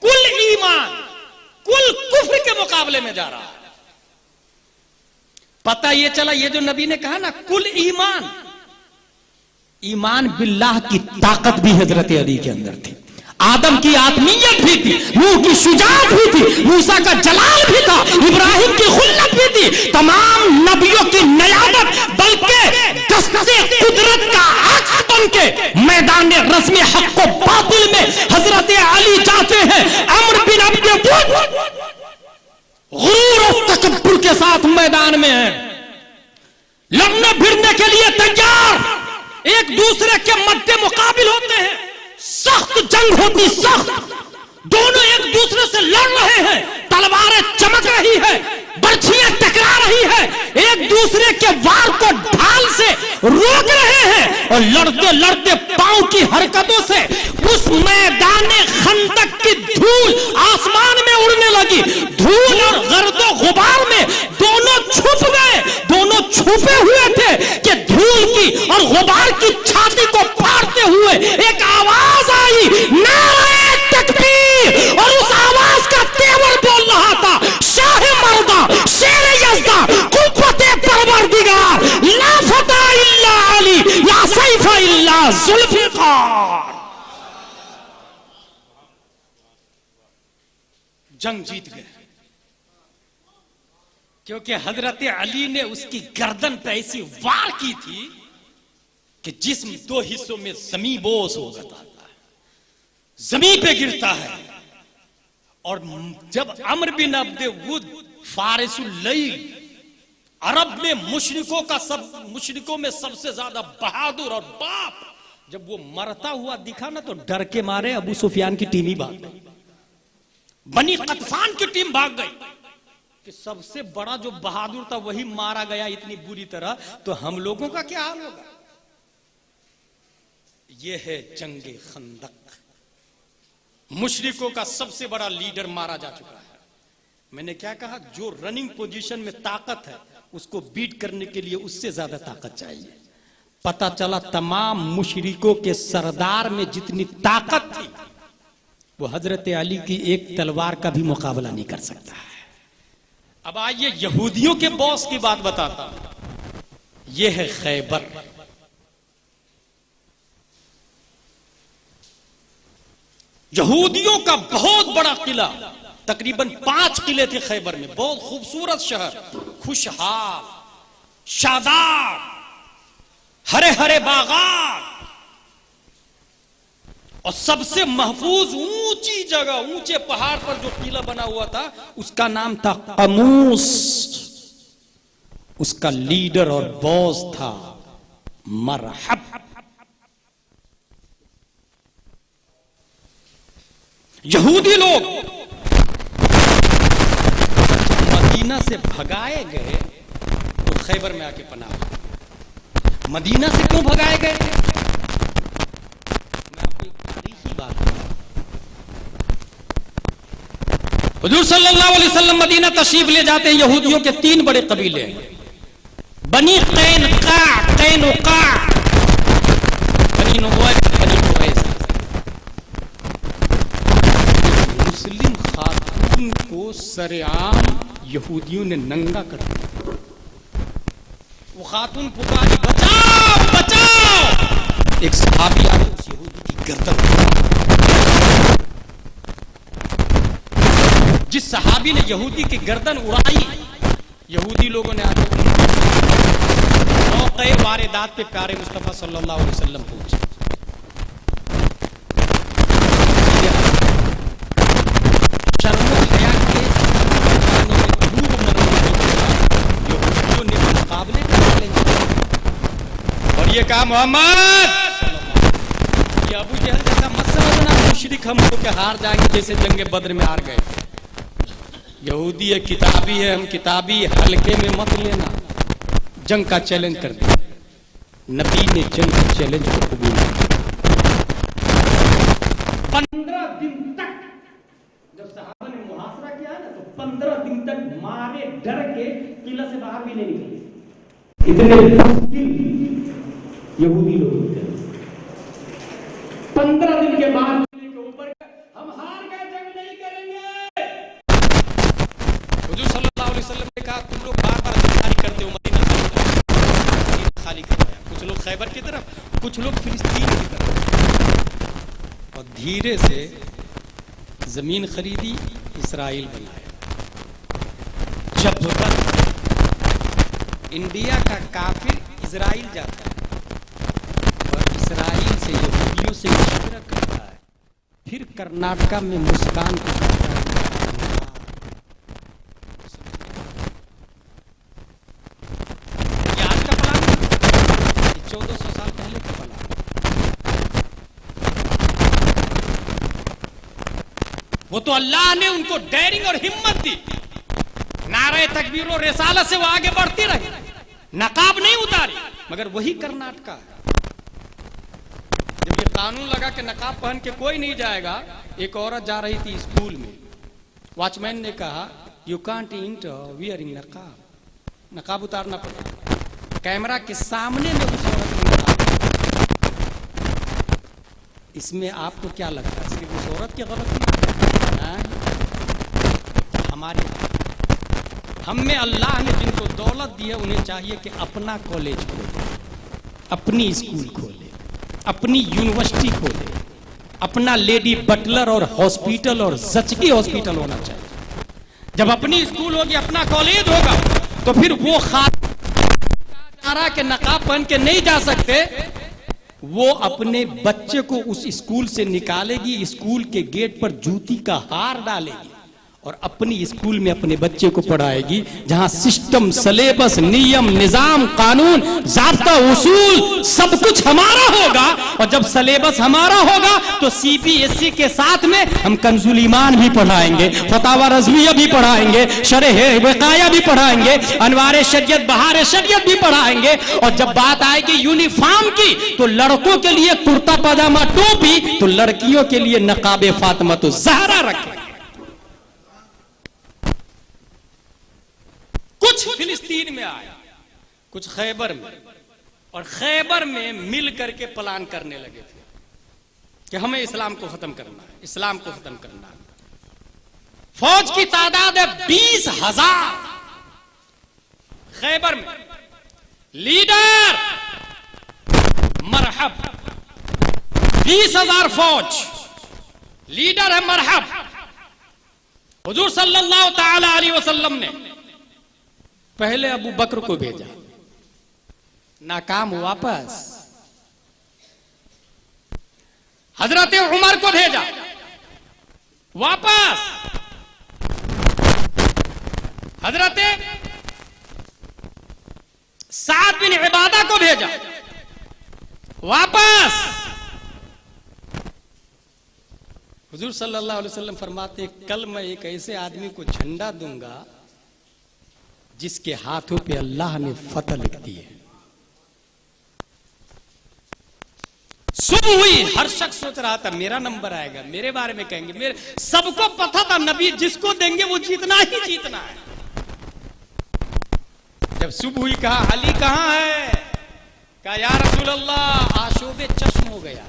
कुल ईमान कुल कुफ्र के मुकाबले में जा रहा है। पता ये चला, ये जो नबी ने कहा ना कुल ईमान, ईमान बिल्लाह की ताकत भी हजरत अली के अंदर थी। आदम की आत्मीयत भी थी, नूह की शुजाअत भी थी, मूसा का जलाल भी था, इब्राहिम की खुल्लत भी थी, तमाम नबियों की नयाबत, बल्कि दस्ते कुदरत का अक्स बन के मैदान रस्म हक को बातिल में हजरत अली जाते हैं। अम्र बिन अब्दे उद गुरूर और तकब्बुर के साथ मैदान में है, लड़ने भिड़ने के लिए तैयार, एक दूसरे के मद्दे मुकाबिल होते हैं। सख्त जंग होती, सख्त, दोनों एक दूसरे से लड़ रहे हैं, तलवारें चमक रही है, बर्छियां टकरा रही है, एक दूसरे के वार को ढाल से रोक रहे हैं, और लड़ते लड़ते पांव की हरकतों से उस मैदान खंदक की धूल आसमान में उड़ने लगी। धूल और गर्दो गुबार में दोनों छुप गए, दोनों छुपे हुए थे कि धूल की और गुबार की छाती को फाड़ते हुए एक आवाज आई, नारे तकबीर, और उस आवाज का तेवर बोल रहा था, शाह मर्दा शेर यज़दा कुव्वते परवरदिगार, ला फता इल्ला अली, ला सैफ इल्ला जुल्फिकार। जंग जीत गए, क्योंकि हजरत अली ने उसकी गर्दन पे ऐसी वार की थी कि जिस्म 2 हिस्सों में जमी बोस हो जाता है, जमीन पे गिरता है। और जब अम्र बिन अब्दे उद फारिसुल लैल, अरब में मुशरिकों में सबसे ज्यादा बहादुर और बाप, जब वो मरता हुआ दिखा ना तो डर के मारे अबू सुफियान की टीम ही भाग गई, बनी कतफान की टीम भाग गई कि सबसे बड़ा जो बहादुर था वही मारा गया इतनी बुरी तरह, तो हम लोगों का क्या हाल होगा। यह है जंगे खंदक, मुशरिकों का सबसे बड़ा लीडर मारा जा चुका है, मैंने क्या कहा, जो रनिंग पोजीशन में ताकत है उसको बीट करने के लिए उससे ज्यादा ताकत चाहिए। पता चला तमाम मुशरिकों के सरदार में जितनी ताकत थी वो हजरत अली की एक तलवार का भी मुकाबला नहीं कर सकता है। अब आइए यहूदियों के बॉस की बात बताता हूं। यह है खैबर। यहूदियों का बहुत बड़ा किला, तकरीबन 5 किले थे खैबर में। बहुत खूबसूरत शहर, खुशहाल, शादाब, हरे हरे बागात, और सबसे महफूज ऊंची जगह, ऊंचे पहाड़ पर जो किला बना हुआ था उसका नाम था कमूस। उसका लीडर और बॉस था मरहब। यहूदी लोग मदीना से भगाए गए तो खैबर में आके पनाह लिया। मदीना से क्यों भगाए गए? मैं आपको एक तारीखी बात बताऊं। हुजूर सल्लल्लाहु अलैहि वसल्लम मदीना तशरीफ ले जाते हैं। यहूदियों के 3 बड़े कबीले हैं, बनी कैनुका, बनी नुबैर, बनी कुरैज़ा। मुस्लिम खातून को सरेआम यहूदियों ने नंगा कर दिया। वो खातून पुकारी, बचाओ बचाओ। एक सहाबी आके उस यहूदी की गर्दन, जिस सहाबी ने यहूदी की गर्दन उड़ाई, यहूदी लोगों ने आके मौके वारदात पे प्यारे मुस्तफा सल्लल्लाहु अलैहि वसल्लम पहुंचे। ये कहा, मोहम्मद, ये अबू जहल जैसा मत समझना मुशरिक हम लोग के हार जाएंगे जैसे जंगे बद्र में हार गए। यहूदी है, किताबी है, हम किताबी हल्के में मत लेना। जंग का चैलेंज कर दिया। नबी ने जंग के चैलेंज को कबूल किया। 15 दिन तक जब सहाबा ने मुहासरा किया ना, तो 15 दिन तक मारे डर के किला से बाहर भी नहीं निकले। इतने यहूदी लोग थे। 15 दिन के बाद के ऊपर हम हार गए, जंग नहीं करेंगे। हुजूर सल्लल्लाहु अलैहि वसल्लम ने कहा, तुम लोग बार-बार तैयारी करते हो, मदीना खाली करवाया। कुछ लोग खैबर की तरफ, कुछ लोग फिलिस्तीन की तरफ, और धीरे से जमीन खरीदी, इसराइल बनाया। जब तक इंडिया का काफिर इजराइल जाता है, इसराइल से यहूदियों से मुशावरा करता है, फिर कर्नाटका में मुस्कान को जाता है। ये आज का प्लान है, 1400 साल पहले का प्लान। वो तो अल्लाह ने उनको डेयरिंग और हिम्मत दी। नारे तकबीर और रिसालत से वो आगे बढ़ती रही, नकाब नहीं उतारी। मगर वही कर्नाटका है, जब ये कानून लगा कि नकाब पहन के कोई नहीं जाएगा, एक औरत जा रही थी स्कूल में, वॉचमैन ने कहा, यू कांट एंटर वियरिंग नकाब, नकाब उतारना पड़ेगा। कैमरा के सामने में उस औरत ने नकाब। इसमें आपको क्या लगता है, सिर्फ उस औरत की गलती है? हमारी, हम में अल्लाह ने जिनको दौलत दी है उन्हें चाहिए कि अपना कॉलेज खोले, अपनी स्कूल खोले, अपनी यूनिवर्सिटी खोले, अपना लेडी बटलर और हॉस्पिटल और जचकी हॉस्पिटल होना चाहिए। जब अपनी स्कूल होगी, अपना कॉलेज होगा, तो फिर वो खाना के नकाब पहन के नहीं जा सकते, वो अपने बच्चे को उस स्कूल से निकालेगी, स्कूल के गेट पर जूती का हार डालेगी और अपनी स्कूल में अपने बच्चे को पढ़ाएगी, जहां सिस्टम, सिलेबस, नियम, निजाम, कानून, ज़ाब्ता, उसूल सब कुछ हमारा होगा। और जब सिलेबस हमारा होगा तो सीबीएसई के साथ में हम कंजुल ईमान भी पढ़ाएंगे, फतावा रज़विया भी पढ़ाएंगे, शरह वक़ाया भी पढ़ाएंगे, अनवार शरीयत, बहार शरीयत भी पढ़ाएंगे। और जब बात आएगी यूनिफॉर्म की, तो लड़कों के लिए कुर्ता पजामा टोपी, तो लड़कियों के लिए नकाब फातिमा तो ज़हरा रखें। में आया, कुछ खैबर में, और खैबर में मिल करके प्लान करने लगे थे कि हमें इस्लाम को खत्म करना है, इस्लाम को खत्म करना है। फौज की तादाद है 20,000 खैबर में। लीडर मरहब, 20,000 फौज, लीडर है मरहब। हुजूर सल्लल्लाहु ताला अलैहि वसल्लम ने पहले अबू बकर को भेजा, नाकाम वापस। हजरत उमर को भेजा, वापस। हजरत साद बिन इबादा को भेजा, वापस। हुजूर सल्लल्लाहु अलैहि वसल्लम फरमाते, कल मैं एक ऐसे आदमी को झंडा दूंगा जिसके हाथों पे अल्लाह ने फतह लिख दी है। सुबह हुई, हर शख्स सोच रहा था मेरा नंबर आएगा, मेरे बारे में कहेंगे, मेरे सबको पता था नबी जिसको देंगे वो जीतना ही जीतना है। जब सुबह हुई, कहा अली कहां है? कहा या रसूल अल्लाह, आशोबे चश्म हो गया,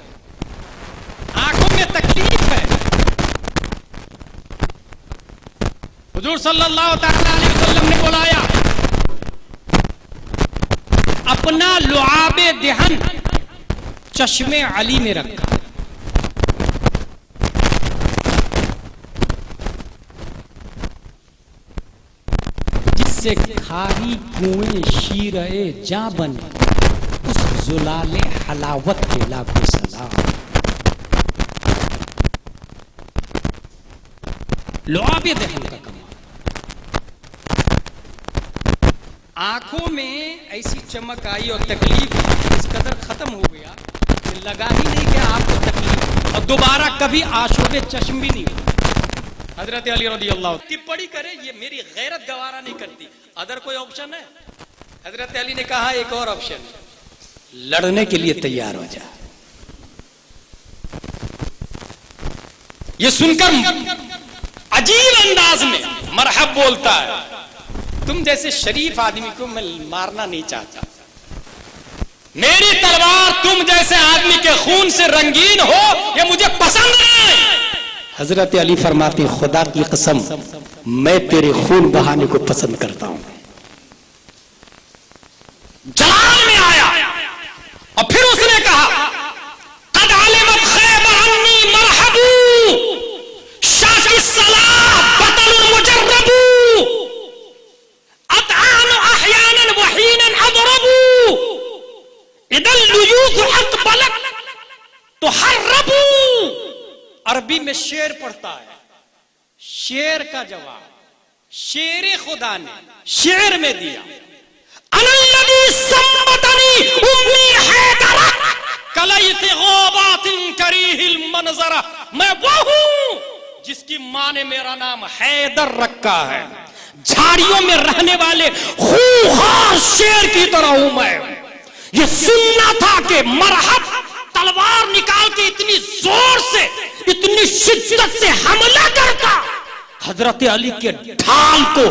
आंखों में तकलीफ है। हुजूर सल्लल्लाहु अलैहि वसल्लम ने बुलाया, अपना लुआबे देहन चश्मे अली में रखा। जिससे खारी कुएं शीरे जा बने, उस जुलाले हलावत के लाखों सलाम। लुआबे देहन का कमाल। आंखों में ऐसी चमक आई और तकलीफ इस कदर खत्म हो गया कि लगा ही नहीं कि आपको तकलीफ, और दोबारा कभी आशोबे चश्म भी नहीं हुआ। हजरत अली रज़ी अल्लाह टिप्पणी करे, ये मेरी गैरत गवारा नहीं करती, अदर कोई ऑप्शन है? हजरत अली ने कहा एक और ऑप्शन, लड़ने के लिए तैयार हो जा। ये सुनकर अजीब अंदाज में मरहब बोलता है, तुम जैसे शरीफ आदमी को मैं मारना नहीं चाहता, मेरी तलवार तुम जैसे आदमी के खून से रंगीन हो ये मुझे पसंद नहीं। हजरत अली फरमाते, खुदा की कसम मैं तेरे खून बहाने को पसंद करता हूं। जलाल में आया और फिर उसने कहा, कद अलिमत खैबर अन्नी मरहबू शाकी सलाह बतलुन मुजर्रबू अतआनु अहयानन वहीनन अदरबू इदल लुयूत अकबलत तो हर्रबू। अरबी में शेर पढ़ता है, शेर का जवाब शेर खुदा ने शेर में दिया, अनल्लज़ी सम्मतनी उम्मी हैदरा कलैत ग़ाबातिन करीहिल मंज़रा। मैं वो हूं जिसकी मां ने मेरा नाम हैदर रखा है, झाड़ियों में रहने वाले खूंखार शेर की तरह हूं मैं। ये सुनना था कि मरहब तलवार निकाल के इतनी जोर से, इतनी शिद्दत से हमला करता, हजरत अली के ढाल को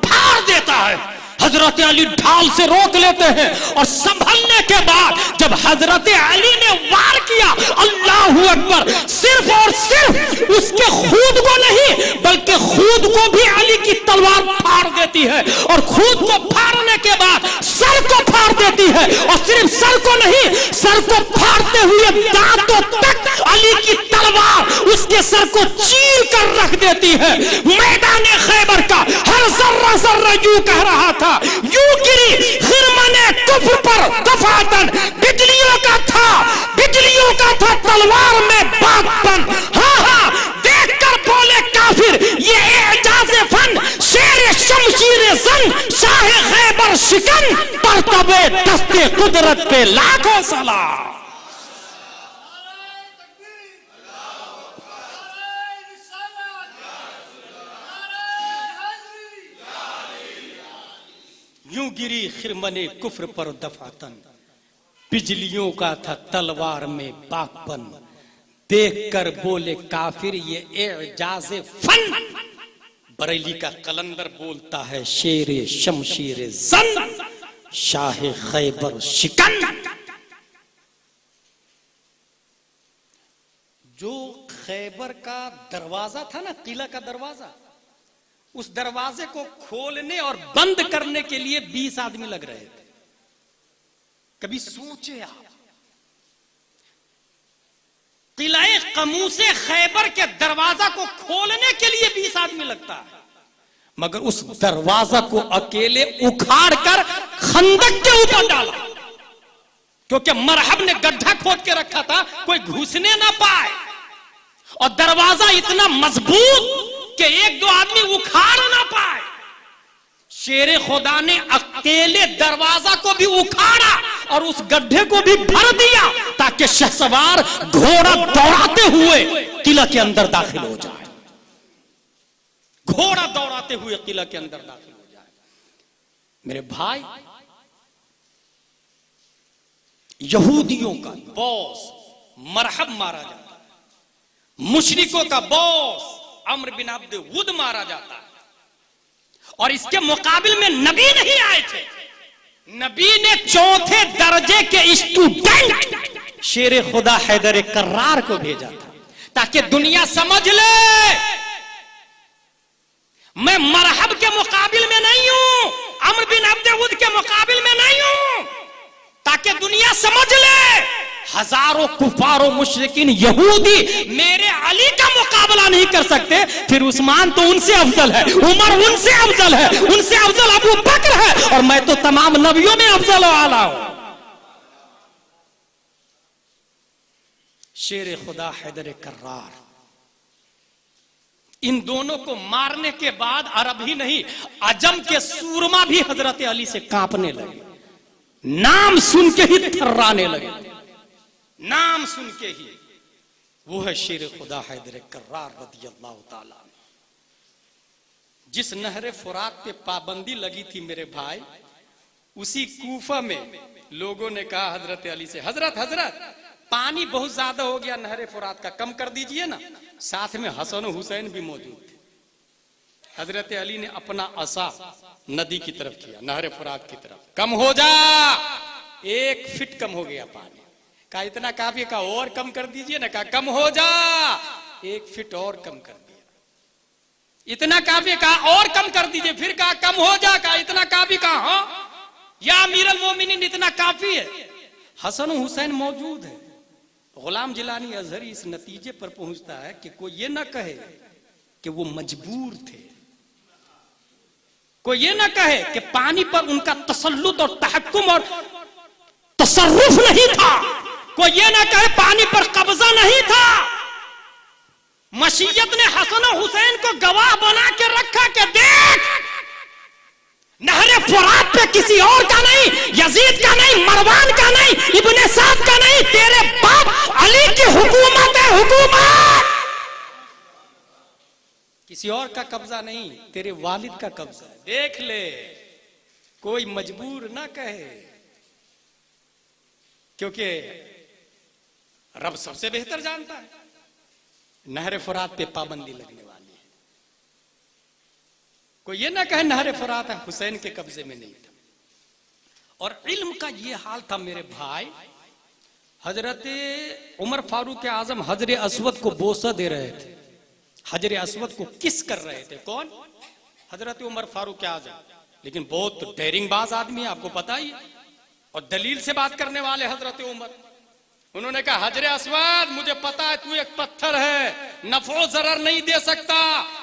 फाड़ देता है। हजरत अली ढाल से रोक लेते हैं और संभलने के बाद जब हजरत अली ने वार किया, अल्लाहू अकबर, सिर्फ और सिर्फ उसके खुद को नहीं बल्कि खुद को भी अली की तलवार फाड़ देती है, और खुद को फाड़ने के बाद सर को फाड़ देती है, और सिर्फ सर को नहीं, सर को फाड़ते हुए दांतों तक अली की तलवार उसके सर को चीर कर रख देती है। मैदान खैबर का हर जर्रा जर्रा यूं कह रहा था, यूं गिरी खिरमने कुफ्र पर दफातन, बिजलियों का था तलवार में बागपन। हाँ हाँ, देखकर बोले काफिर, ये एजाज़े फन, शेर शमशीर जंग, शाह खैबर शिकन, परतबे दस्ते कुदरत पे लाखों सलाम। यूं गिरी खिरमने कुफ्र पर दफातन, बिजलियों का था तलवार में बागपन। देखकर बोले काफिर, ये एजाज़े फन, बरेली का कलंदर बोलता है, शेरे शमशीरे जन शाह खैबर शिकन। जो खैबर का दरवाजा था ना, किला का दरवाजा, उस दरवाजे को खोलने और बंद करने के लिए 20 आदमी लग रहे थे। कभी सोचे आप, किले कमूसे खैबर के दरवाजा को खोलने के लिए 20 आदमी लगता है, मगर उस दरवाजा को अकेले उखाड़ कर खंदक के ऊपर डाला, क्योंकि मरहब ने गड्ढा खोद के रखा था, कोई घुसने ना पाए। और दरवाजा इतना मजबूत कि एक दो आदमी उखाड़ ना पाए। शेरे खुदा ने अकेले दरवाजा को भी उखाड़ा और उस गड्ढे को भी भर दिया, ताकि शहसवार घोड़ा दौड़ाते हुए किला के अंदर दाखिल हो जाए। घोड़ा दौड़ाते हुए किला के अंदर दाखिल हो जाए। मेरे भाई, यहूदियों का बॉस मरहब मारा जाता है, मुशरिकों का बॉस अम्र बिन अब्द वुद मारा जाता है, और इसके मुकाबिल में नबी नहीं आए थे। नबी ने चौथे दर्जे के स्टूडेंट शेर खुदा हैदर कर्रार को भेजा था, ताकि दुनिया समझ ले मैं मरहब के मुकाबिल में नहीं हूं, अम्र बिन अब्द वुद के मुकाबिल में नहीं हूं, ताकि दुनिया समझ ले हजारों कुफारों मुशरिकीन यहूदी मेरे अली का मुकाबला नहीं कर सकते। फिर उस्मान तो उनसे अफजल है, उमर उनसे अफजल है, उनसे अफजल अबू बकर है, और मैं तो तमाम नबियों में अफजल वाला हूं। शेर खुदा हैदर कर्रार, इन दोनों को मारने के बाद अरब ही नहीं, अजम के सूरमा भी हजरत अली से कांपने लगे, नाम सुन के ही थर्राने लगे, नाम सुन के ही। वो है शेर खुदा हैदर कर्रार रदियल्लाहु ताला। जिस नहर फुरात पे पाबंदी लगी थी मेरे भाई, उसी कूफा में लोगों ने कहा हजरत अली से, हजरत हजरत पानी बहुत ज्यादा हो गया नहर फुरात का, कम कर दीजिए ना। साथ में हसन हुसैन भी मौजूद थे। हजरत अली ने अपना असा नदी की तरफ किया, नहर फुरात की तरफ, कम हो जा। 1 फीट कम हो गया पानी। कहा इतना काफी, कहा और कम कर दीजिए ना। कहा कम हो जा। 1 फीट और कम कर दिया। इतना काफी, कहा और कम कर दीजिए। फिर कहा कम हो जा। कहा इतना काफी, कहा हाँ या अमीरुल मोमिनीन इतना काफी है। हसन हुसैन मौजूद है। गुलाम जिलानी अजहरी इस नतीजे पर पहुंचता है कि कोई ये ना कहे कि वो मजबूर थे, कोई ये ना कहे कि पानी पर उनका तसल्लुत और तहक्कुम और तसर्रुफ नहीं था, कोई ये ना कहे पानी पर कब्जा नहीं था। मशीयत ने हसन हुसैन को गवाह बना के रखा कि देख, नहरे फुरात पे किसी और का नहीं, यजीद का नहीं, मरवान का नहीं, इब्ने साद का नहीं, तेरे बाप अली की हुकूमत है, हुकूमत। किसी और का कब्जा नहीं, तेरे वालिद का कब्जा है। देख ले, कोई मजबूर ना कहे, क्योंकि रब सबसे बेहतर जानता है। नहरे फुरात पे पाबंदी लगने वाली है। कोई ये ना कहे नहरे फुरात हुसैन के कब्जे में नहीं था। और इल्म का ये हाल था मेरे भाई, हजरत उमर फारूक आजम हजर अस्वद को बोसा दे रहे थे, हजर अस्वद को किस कर रहे थे। कौन? हजरत उमर फारूक आजम। लेकिन बहुत डेरिंगबाज आदमी है, आपको पता ही, और दलील से बात करने वाले हजरत उमर। उन्होंने कहा हजर अस्वद, मुझे पता है तू एक पत्थर है, नफो जरर नहीं दे सकता,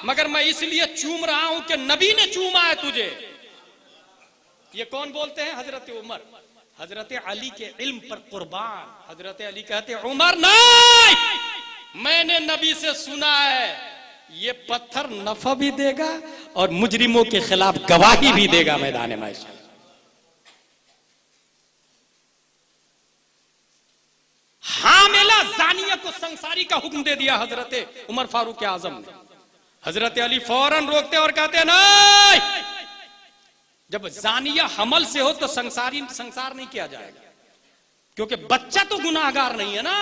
मगर मैं इसलिए चूम रहा हूं कि नबी ने चूमा है तुझे। ये कौन बोलते हैं? हजरत उमर। हजरत अली के इल्म पर कुर्बान। हजरत अली कहते उमर नहीं, मैंने नबी से सुना है ये पत्थर नफा भी देगा और मुजरिमों के खिलाफ गवाही भी देगा मैदान मैशर। हामिला जानिया को संसारी का हुक्म दे दिया हजरत उमर फारूक आजम ने। हजरत अली फौरन रोकते और कहते नहीं, जब जानिया हमल से हो तो संसार नहीं किया जाएगा, क्योंकि बच्चा तो गुनाहगार नहीं है ना।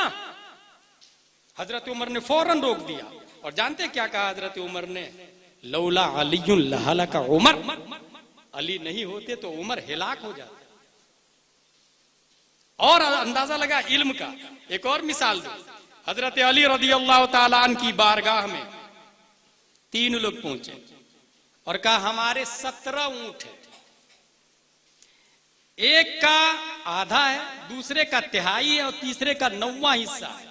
हजरत उमर ने फौरन रोक दिया। और जानते क्या कहा हजरत उमर ने? लौला अलीयुन लहलका उमर, अली नहीं होते तो उमर हिलाक हो जाता। और अंदाजा लगा इल्म का, एक और मिसाल दो। हजरत अली रदियल्लाहु ताला अन्हु की बारगाह में 3 लोग पहुंचे और कहा हमारे 17 ऊंट है, एक का आधा है, दूसरे का तिहाई है और तीसरे का 9वां हिस्सा है,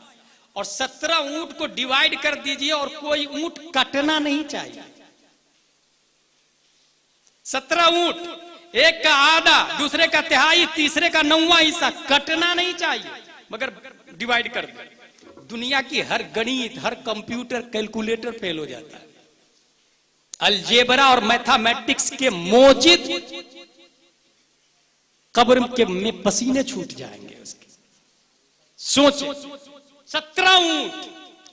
और 17 ऊंट को डिवाइड कर दीजिए और कोई ऊंट कटना नहीं चाहिए। 17 ऊंट, एक का आधा, दूसरे का तिहाई, तीसरे का 9वां हिस्सा, कटना नहीं चाहिए मगर डिवाइड कर दो। दुनिया की हर गणित, हर कंप्यूटर, कैलकुलेटर फेल हो जाता है। अलजेब्रा और मैथमेटिक्स के मोजिद कब्र के में पसीने छूट जाएंगे उसके। सोचे 17 ऊंट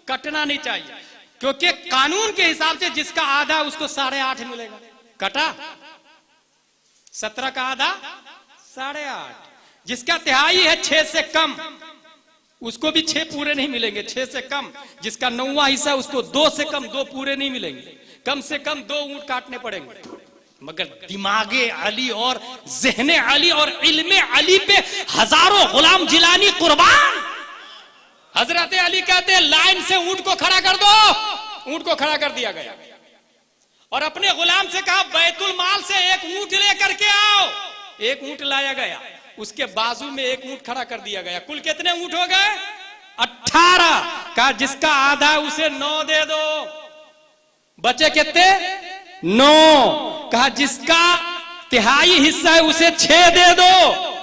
कटना नहीं चाहिए, क्योंकि कानून के हिसाब से जिसका आधा उसको 8.5 मिलेगा। कटा 17 का आधा 8.5, जिसका तिहाई है 6 से कम उसको भी 6 पूरे नहीं मिलेंगे, 6 से कम। जिसका 9वां हिस्सा उसको 2 से कम 2 पूरे नहीं मिलेंगे, कम से कम 2 ऊंट काटने पड़ेंगे। मगर दिमागे अली और ज़हने अली और इल्मे अली पे हजारों गुलाम जिलानी कुर्बान। हजरत अली कहते हैं लाइन से ऊंट को खड़ा कर दो, ऊंट को खड़ा कर दिया गया और अपने गुलाम से कहा बैतुल माल से एक ऊंट लेकर के आओ। एक ऊंट लाया गया, उसके बाजू में एक ऊंट खड़ा कर दिया गया। कुल कितने ऊंट हो गए? 18। कहा जिसका आधा उसे 9 दे दो, बचे कितने? 9। कहा जिसका तिहाई हिस्सा है उसे 6 दे दो,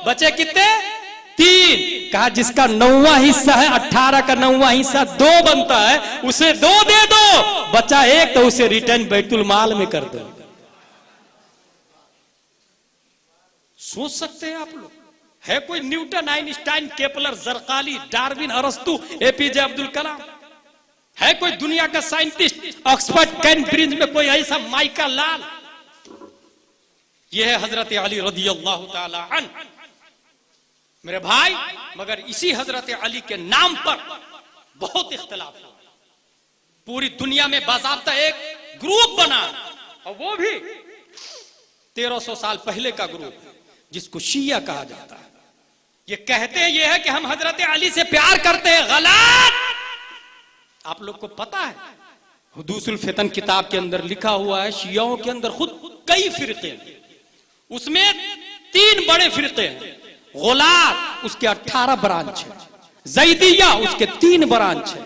बचे कितने? 3। कहा जिसका 9वां हिस्सा है, 18 का 9वां हिस्सा 2 बनता है, उसे 2 दे दो, बचा 1 तो उसे रिटर्न बैतुल माल में कर दो। सोच सकते हैं आप लोग? है कोई न्यूटन, आइंस्टाइन, केपलर, जरकाली, डार्विन, अरस्तु, एपीजे अब्दुल कलाम? है कोई दुनिया का साइंटिस्ट, ऑक्सफोर्ड, कैम्ब्रिज में कोई ऐसा माइका लाल? यह है हजरत अली रदियल्लाहु ताला अन्हु। मेरे भाई, मगर इसी हजरत अली के नाम पर बहुत इख्तिलाफ हुआ। पूरी दुनिया में बाज़ाब्ता एक ग्रुप बना, और वो भी 1300 साल पहले का ग्रुप है, जिसको शिया कहा जाता है। ये कहते हैं ये है कि हम हजरत अली से प्यार करते हैं। गलत। आप लोग को पता है हुदूसुल फितन किताब के अंदर लिखा हुआ है, शियाओं के अंदर खुद कई फिरके हैं, उसमें 3 बड़े फिरके हैं। गुलात उसके 18 ब्रांच है, जैदिया उसके 3 ब्रांच है,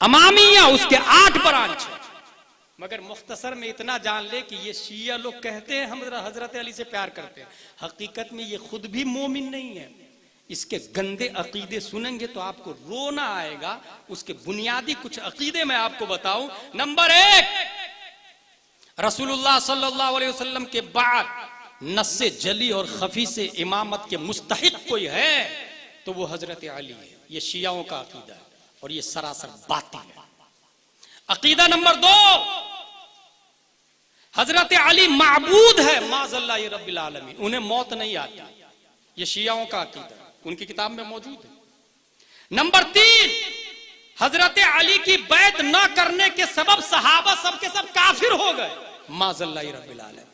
अमामिया उसके 8 ब्रांच है। मगर मुख्तसर में इतना जान ले कि ये शिया लोग कहते हैं हम हजरत अली से प्यार करते हैं, हकीकत में ये खुद भी मोमिन नहीं है। इसके गंदे अकीदे सुनेंगे तो आपको रोना आएगा। उसके बुनियादी कुछ अकीदे मैं आपको बताऊं। नंबर 1, रसूलुल्लाह सल्लल्लाहु अलैहि वसल्लम के बाद नस्से जली और खफी से इमामत के मुस्तहिक कोई है तो वो हजरत अली है। ये शियाओं का अकीदा है और ये सरासर बातिल है। अकीदा नंबर 2, हजरत अली माबूद है माज़ल्ला रब्बिल आलमीन, उन्हें मौत नहीं आती। ये शियाओं का अकीदा है, उनकी किताब में मौजूद है। नंबर 3, हजरत अली की बैत न करने के सबब सहाबा सबके सब काफिर हो गए माज़ल्ला रब्बिल आलमीन,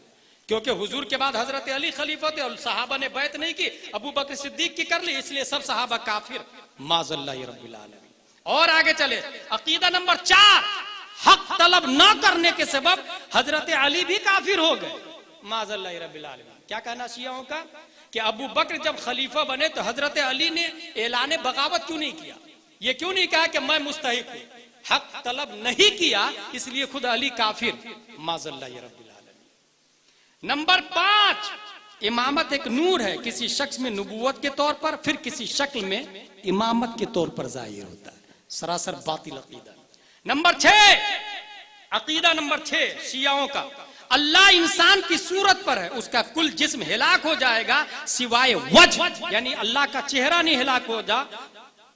क्योंकि हुजूर के बाद हजरत अली खलीफा थे और सहाबा ने बैत नहीं की, अबू बकर सिद्दीक की कर ली, इसलिए सब सहाबा काफिर माज़ल्ला रब्बिल आलमीन। और आगे चले, अकीदा नंबर 4, हक तलब न करने के सबब हजरत अली भी काफिर हो गए माज़ल्ला रब्बिल आलमीन। क्या कहना शियाओं का कि अबू बकर जब खलीफा बने तो हजरत अली ने ऐलान बगावत क्यों नहीं किया? ये क्यों नहीं कहा कि मैं मुस्तहिक हूं? हक तलब नहीं किया, इसलिए खुद अली काफिर माज़ल्ला रब्बिल आलमीन। नंबर 5, इमामत एक नूर है, किसी शख्स में नबूवत के तौर पर, फिर किसी शक्ल में इमामत के तौर पर जाहिर होता है। सरासर बातिल अकीदा। नंबर 6, अकीदा नंबर 6 शियाओं का, अल्लाह इंसान की सूरत पर है, उसका कुल जिस्म हिलाक हो जाएगा सिवाय वजह, यानी अल्लाह का चेहरा नहीं हिलाक हो जा,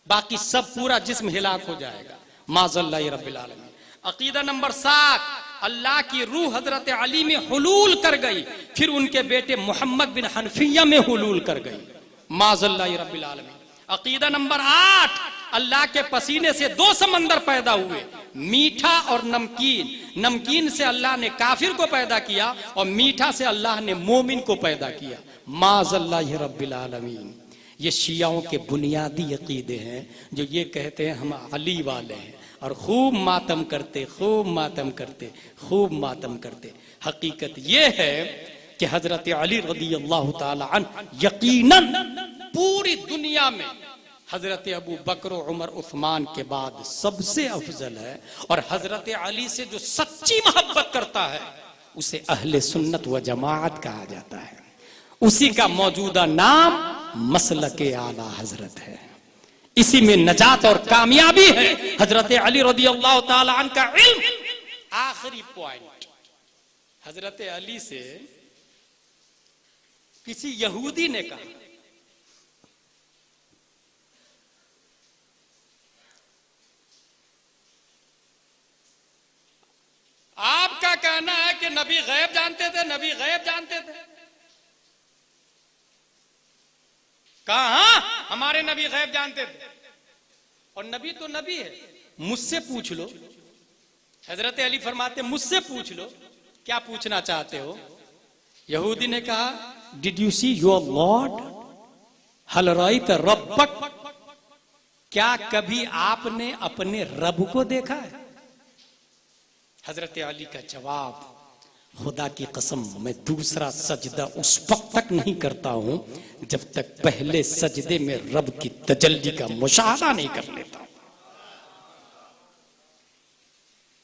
बाकी सब पूरा जिस्म हिलाक हो जाएगा माज़ल्ला रब्बिल आलमीन। अकीदा नंबर 7, अल्लाह की रूह हजरत अली में हुलूल कर गई, फिर उनके बेटे मोहम्मद बिन हनफिया में हुलूल कर गई माज़ल्ला रब्बिल आलमीन। अकीदा नंबर 8, अल्लाह के पसीने से 2 समंदर पैदा हुए, मीठा और नमकीन, नमकीन से अल्लाह ने काफिर को पैदा किया और मीठा से अल्लाह ने मोमिन को पैदा किया। माज़ल्लाहि रब्बिल आलमीन। ये शियाओं के बुनियादी अकीदे हैं जो ये कहते हैं हम अली वाले हैं और खूब मातम करते, खूब मातम करते, खूब मातम करते। हकीकत ये है कि हजरत अली रज़ी अल्लाह ताला अन्हु यकीनन पूरी दुनिया में हजरत अबू बकर उमर उस्मान के बाद सबसे अफजल है। और हजरत अली से जो सच्ची मोहब्बत करता है उसे अहले सुन्नत व जमाअत कहा जाता है। उसी का मौजूदा नाम मसलके आला हजरत है। इसी में नजात और कामयाबी है। हजरत अली रज़ी अल्लाह ताला अन्हु का इल्म। आखिरी पॉइंट, हजरत अली से किसी यहूदी ने कहा, आपका कहना है कि नबी गैब जानते थे, नबी गैब जानते थे। कहा हमारे नबी गैब जानते थे और नबी तो नबी है, मुझसे पूछ लो। हजरत अली फरमाते मुझसे पूछ लो, क्या पूछना चाहते हो। यहूदी ने कहा did you see your Lord, हल राइत रब्बक, क्या कभी आपने अपने रब को देखा है। हजरत अली का जवाब, खुदा की कसम मैं दूसरा सजदा उस वक्त तक नहीं करता हूं जब तक पहले सजदे में रब की तजल्ली का मुशाहदा नहीं कर लेता।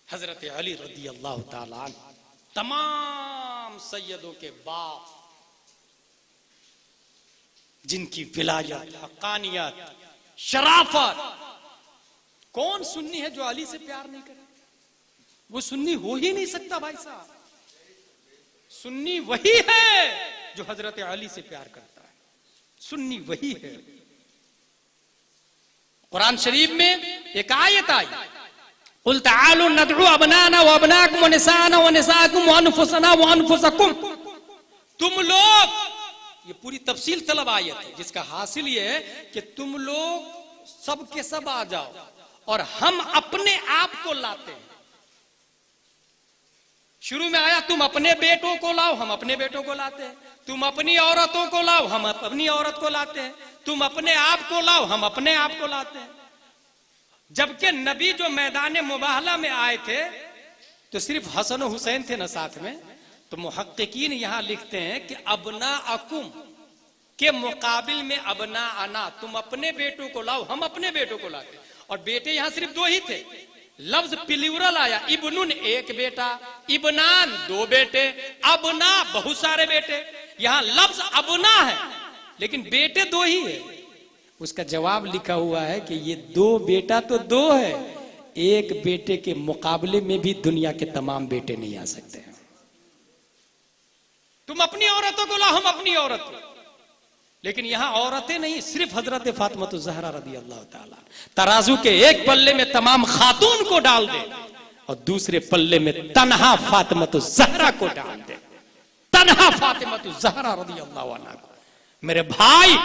हजरत अली रज़ी अल्लाह ताला अन्हु तमाम सैयदों के बाप, जिनकी विलायत, हक्कानियत, शराफत। कौन सुन्नी है जो अली से प्यार नहीं करे। वो सुन्नी हो ही नहीं सकता भाई साहब। सुन्नी वही है जो हजरत अली से प्यार करता है। सुन्नी वही है। कुरान शरीफ में एक आयत आई, कुल तालू नदउ अबनाना व अबनाकुम व निसाना व निसाकुम व अनफुसना व अनफुसकुम। तुम लोग, ये पूरी तफसील तलब आयत है जिसका हासिल ये है कि तुम लोग सब के सब आ जाओ और हम अपने आप को लाते हैं। शुरू में आया तुम अपने बेटों को लाओ, हम अपने बेटों को लाते हैं। तुम अपनी औरतों को लाओ, हम अपनी औरत को लाते हैं। तुम अपने आप को लाओ, हम अपने आप को लाते हैं। जबकि नबी जो मैदान मुबाहला में आए थे तो सिर्फ हसन और हुसैन थे ना साथ में। तो मुहक्किकीन यहां लिखते हैं कि अबना अकुम के मुकाबिल में अबना अना, तुम अपने बेटों को लाओ, हम अपने बेटों को लाते। और बेटे यहां सिर्फ दो ही थे। लफ्ज प्लूरल आया, इब्नुन एक बेटा, इब्नान दो बेटे, अबना बहुत सारे बेटे। यहां लफ्ज अबना है लेकिन बेटे दो ही है। उसका जवाब लिखा हुआ है कि ये दो बेटा तो दो है, एक बेटे के मुकाबले में भी दुनिया के तमाम बेटे नहीं आ सकते। तुम अपनी औरतों को लाओ, हम अपनी औरत को। लेकिन यहां औरतें नहीं, सिर्फ हजरत फातिमा ज़हरा रज़ी अल्लाह ताला। तराजू के एक पल्ले में तमाम खातून को डाल दे और दूसरे पल्ले में तन्हा फातिमा ज़हरा को डाल दे, तन्हा फातिमा ज़हरा रज़ी अल्लाह अन्हा को। मेरे भाई,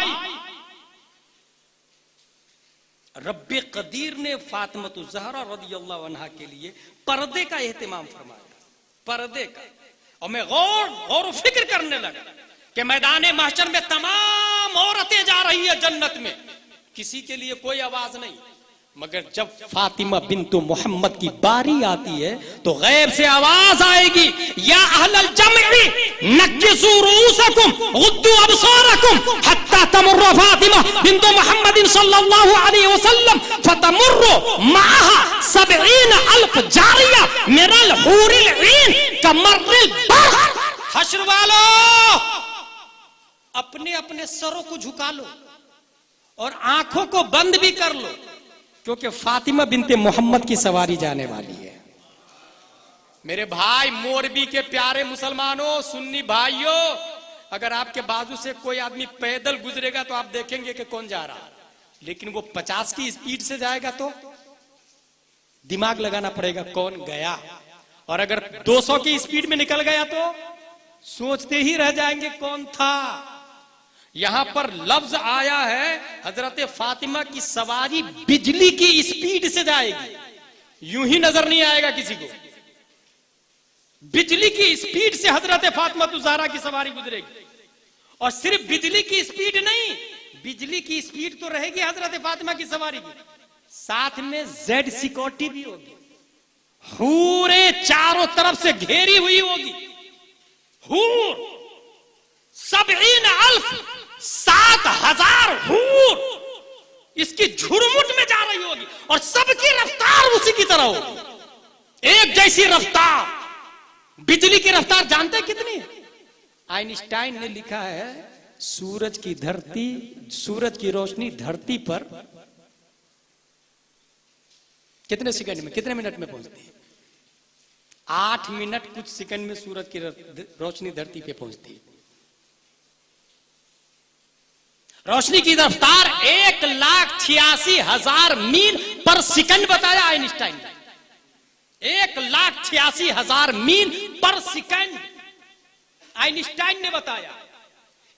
रब्बे कदीर ने फातिमा ज़हरा रज़ी अल्लाह अन्हा के लिए पर्दे का एहतिमाम फरमाया, पर्दे का। और मैं गौर फिक्र करने लगा कि मैदान महशर में तमाम औरतें जा रही है जन्नत में, किसी के लिए कोई आवाज नहीं। मगर जब फातिमा बिन्तु मोहम्मद की बारी आती है तो गैब से आवाज आएगी, या अहलल जमई नक्किसू रूसकुम गुद्दू अबसारकुम हत्ता तमुर्रु फातिमा बिन्तु मोहम्मद सल्लल्लाहु अलैहि वसल्लम फतमुर्रु माहा 70,000 जारिया मिनल हूरिल ईन कमर्रिल बहर। हश्र वालों, अपने अपने सरों को झुका लो और आंखों को बंद भी कर लो, क्योंकि फातिमा बिनते मोहम्मद की सवारी जाने वाली है। मेरे भाई, मोरबी के प्यारे मुसलमानों, सुन्नी भाइयों, अगर आपके बाजू से कोई आदमी पैदल गुजरेगा तो आप देखेंगे कि कौन जा रहा है, लेकिन वो 50 की स्पीड से जाएगा तो दिमाग लगाना पड़ेगा कौन गया। और अगर 200 की स्पीड में निकल गया तो सोचते ही रह जाएंगे कौन था। यहां पर लफ्ज आया है हजरत फातिमा की सवारी बिजली की स्पीड से जाएगी। यूं ही नजर नहीं आएगा किसी को। बिजली की स्पीड से हजरत फातिमा ज़हरा की सवारी गुजरेगी, और सिर्फ बिजली की स्पीड नहीं, बिजली की स्पीड तो रहेगी हजरत फातिमा की सवारी की, साथ में जेड सिक्योरिटी भी होगी, हूरे चारों तरफ से घेरी हुई होगी, हूर 70,000 हूर इसकी झुरमुट में जा रही होगी, और सबकी रफ्तार उसी की तरह होगी, एक जैसी रफ्तार। बिजली की रफ्तार जानते कितनी है? आइंस्टाइन ने लिखा है सूरज की रोशनी धरती पर कितने सेकंड में, कितने मिनट में पहुंचती है? 8 मिनट कुछ सेकंड में सूरज की रोशनी धरती पे पहुंचती है। रोशनी की रफ्तार 1,86,000 मील पर सेकंड बताया आइंस्टाइन ने। 1,86,000 मील पर सेकंड आइंस्टाइन ने बताया।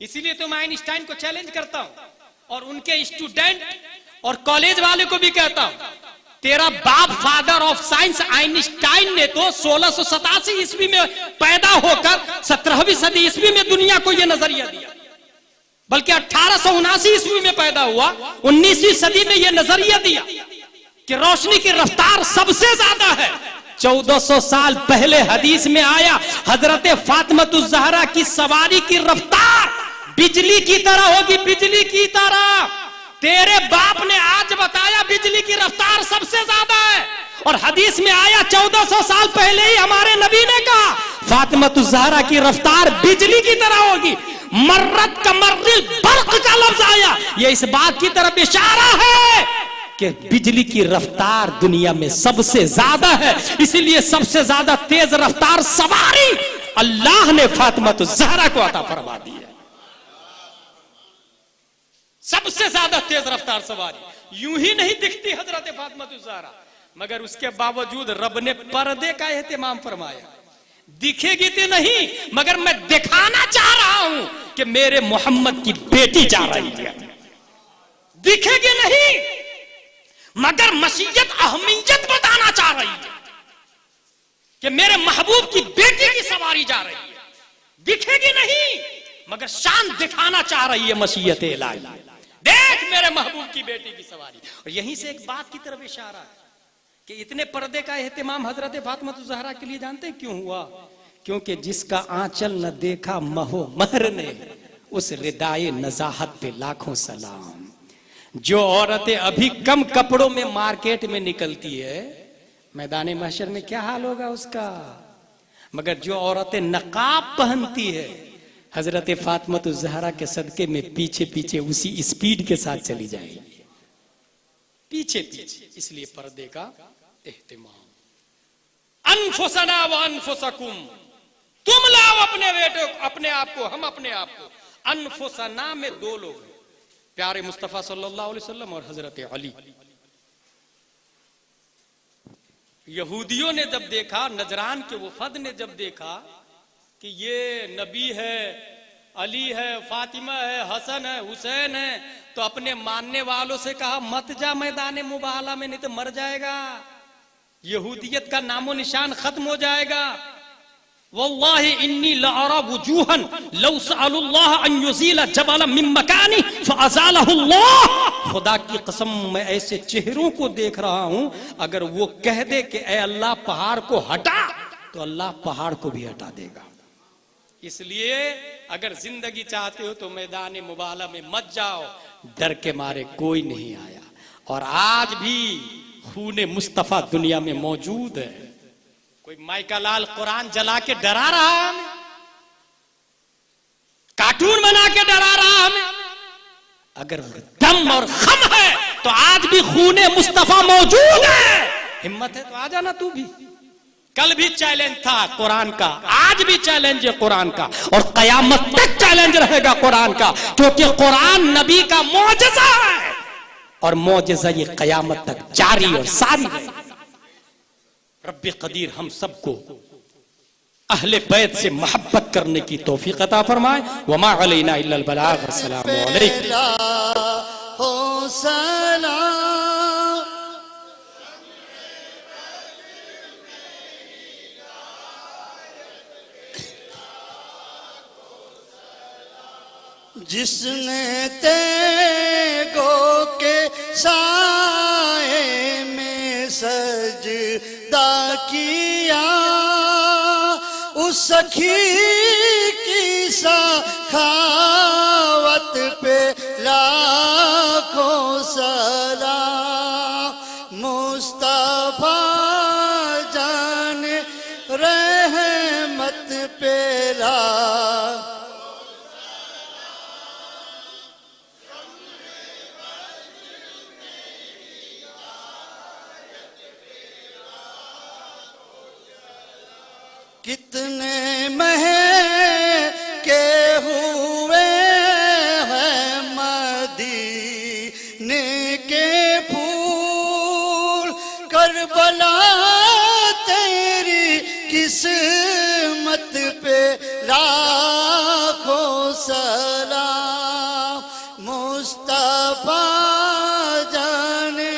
इसीलिए तो मैं आइंस्टाइन को चैलेंज करता हूं, और उनके स्टूडेंट और कॉलेज वाले को भी कहता हूं, तेरा बाप फादर ऑफ साइंस आइंस्टाइन ने तो 1687 ईस्वी में पैदा होकर 17वीं सदी ईस्वी में दुनिया को यह नजरिया दिया, बल्कि 1879 ईस्वी में पैदा हुआ, 19वीं सदी में यह नजरिया दिया कि रोशनी की रफ्तार सबसे ज्यादा है। 1400 साल पहले हदीस में आया हजरत फातिमा ज़हरा की सवारी की रफ्तार बिजली की तरह होगी, बिजली की तरह। तेरे बाप ने आज बताया बिजली की रफ्तार सबसे ज्यादा है, और हदीस में आया 1400 साल पहले ही हमारे नबी ने कहा फातिमा ज़हरा की रफ्तार बिजली की तरह होगी। मर्रत कमर्रिल बर्क का लफ्ज आया, यह इस बात की तरफ इशारा है कि बिजली की रफ्तार दुनिया में सबसे ज्यादा है। इसीलिए सबसे ज्यादा तेज रफ्तार सवारी अल्लाह ने फातिमा ज़हरा को अता फरमा दी है। सबसे ज्यादा तेज रफ्तार सवारी यूं ही नहीं दिखती हजरत फातिमा ज़हरा, मगर उसके बावजूद रब ने पर्दे का एहतमाम फरमाया। दिखेगी तो नहीं, मगर मैं दिखाना चाह रहा हूं कि मेरे मोहम्मद की बेटी जा रही है। दिखेगी नहीं, मगर मसीयत अहमियत बताना चाह रही है कि मेरे महबूब की बेटी की सवारी जा रही है। दिखेगी नहीं, मगर शान दिखाना चाह रही है मसीयत इलाही। देख मेरे महबूब की बेटी की सवारी। और यहीं से एक बात की तरफ इशारा है कि इतने पर्दे का एहतमाम हजरत फातिमा ज़हरा के लिए जानते हैं क्यों हुआ? क्योंकि जिसका आंचल न देखा महो महर ने, उस रिदाए नजाहत पे लाखों सलाम। जो औरतें अभी कम कपड़ों में मार्केट में निकलती है, मैदान महशर में क्या हाल होगा उसका। मगर जो औरतें नकाब पहनती है, हजरत फातिमा ज़हरा के सदके में पीछे पीछे उसी स्पीड के साथ चली जाएगी, पीछे पीछे। इसलिए पर्दे का एहतमाम। अनफुसना व अनफुसकुम, तुम लाओ अपने बेटे को, अपने आप को, हम अपने आप को। अनफुसना में दो लोग, प्यारे मुस्तफा सल्लल्लाहु अलैहि वसल्लम और हजरत अली। यहूदियों ने जब देखा, नजरान के वफद ने जब देखा कि ये नबी है, अली है, फातिमा है, हसन है, हुसैन है, तो अपने मानने वालों से कहा मत जा मैदान मुबाहला में, नहीं तो मर जाएगा, यहूदियत का नामो निशान खत्म हो जाएगा। वल्लाहि इन्नी लअरा वुजूहन लौ सअलुल्लाह अन युज़ीला जबलन मिन मकानी फअज़ालहु अल्लाह। खुदा की कसम, मैं ऐसे चेहरों को देख रहा हूं, अगर वो कह दे कि ए अल्लाह पहाड़ को हटा, तो अल्लाह पहाड़ को भी हटा देगा। इसलिए अगर जिंदगी चाहते हो तो मैदान मुबाहला में मत जाओ, डर के मारे कोई नहीं आया। और आज भी खूने मुस्तफा दुनिया में मौजूद है। कोई माइका लाल कुरान जला के डरा रहा है हमें, कार्टून बना के डरा रहा है हमें। अगर दम और खम है तो आज भी खूने मुस्तफा मौजूद है। हिम्मत है तो आ जाना तू भी। कल भी चैलेंज था कुरान का, आज भी चैलेंज है कुरान का, और कयामत तक चैलेंज रहेगा कुरान का, क्योंकि कुरान नबी का मौजज़ा है, और मौजज़ा ये कयामत तक जारी और सारी रहेगा। रब्बे कदीर हम सबको अहले बैत से मोहब्बत करने की तौफीक अता फरमाए। वमा अलैना इल्लल बलाग। अस्सलामु अलैकुम। जिसने तेगो के साए में सजदा किया, उस सखी की सखावत पे लाखों सलाम। मुस्तफा जान रहमत पे लाखों कितने महके हुए हैं मदीने के फूल, करबला तेरी किस्मत पे लाखों सलाम। मुस्तफा जाने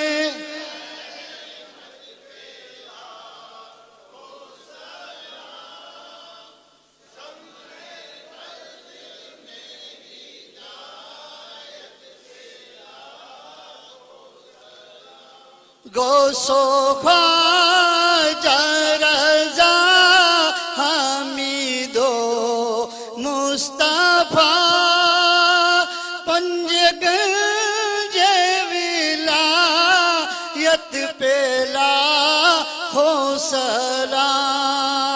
गौसो ख्वाजा रज़ा हमीदो मुस्तफा, पंजगंज विलायत पे लाखों सलाम।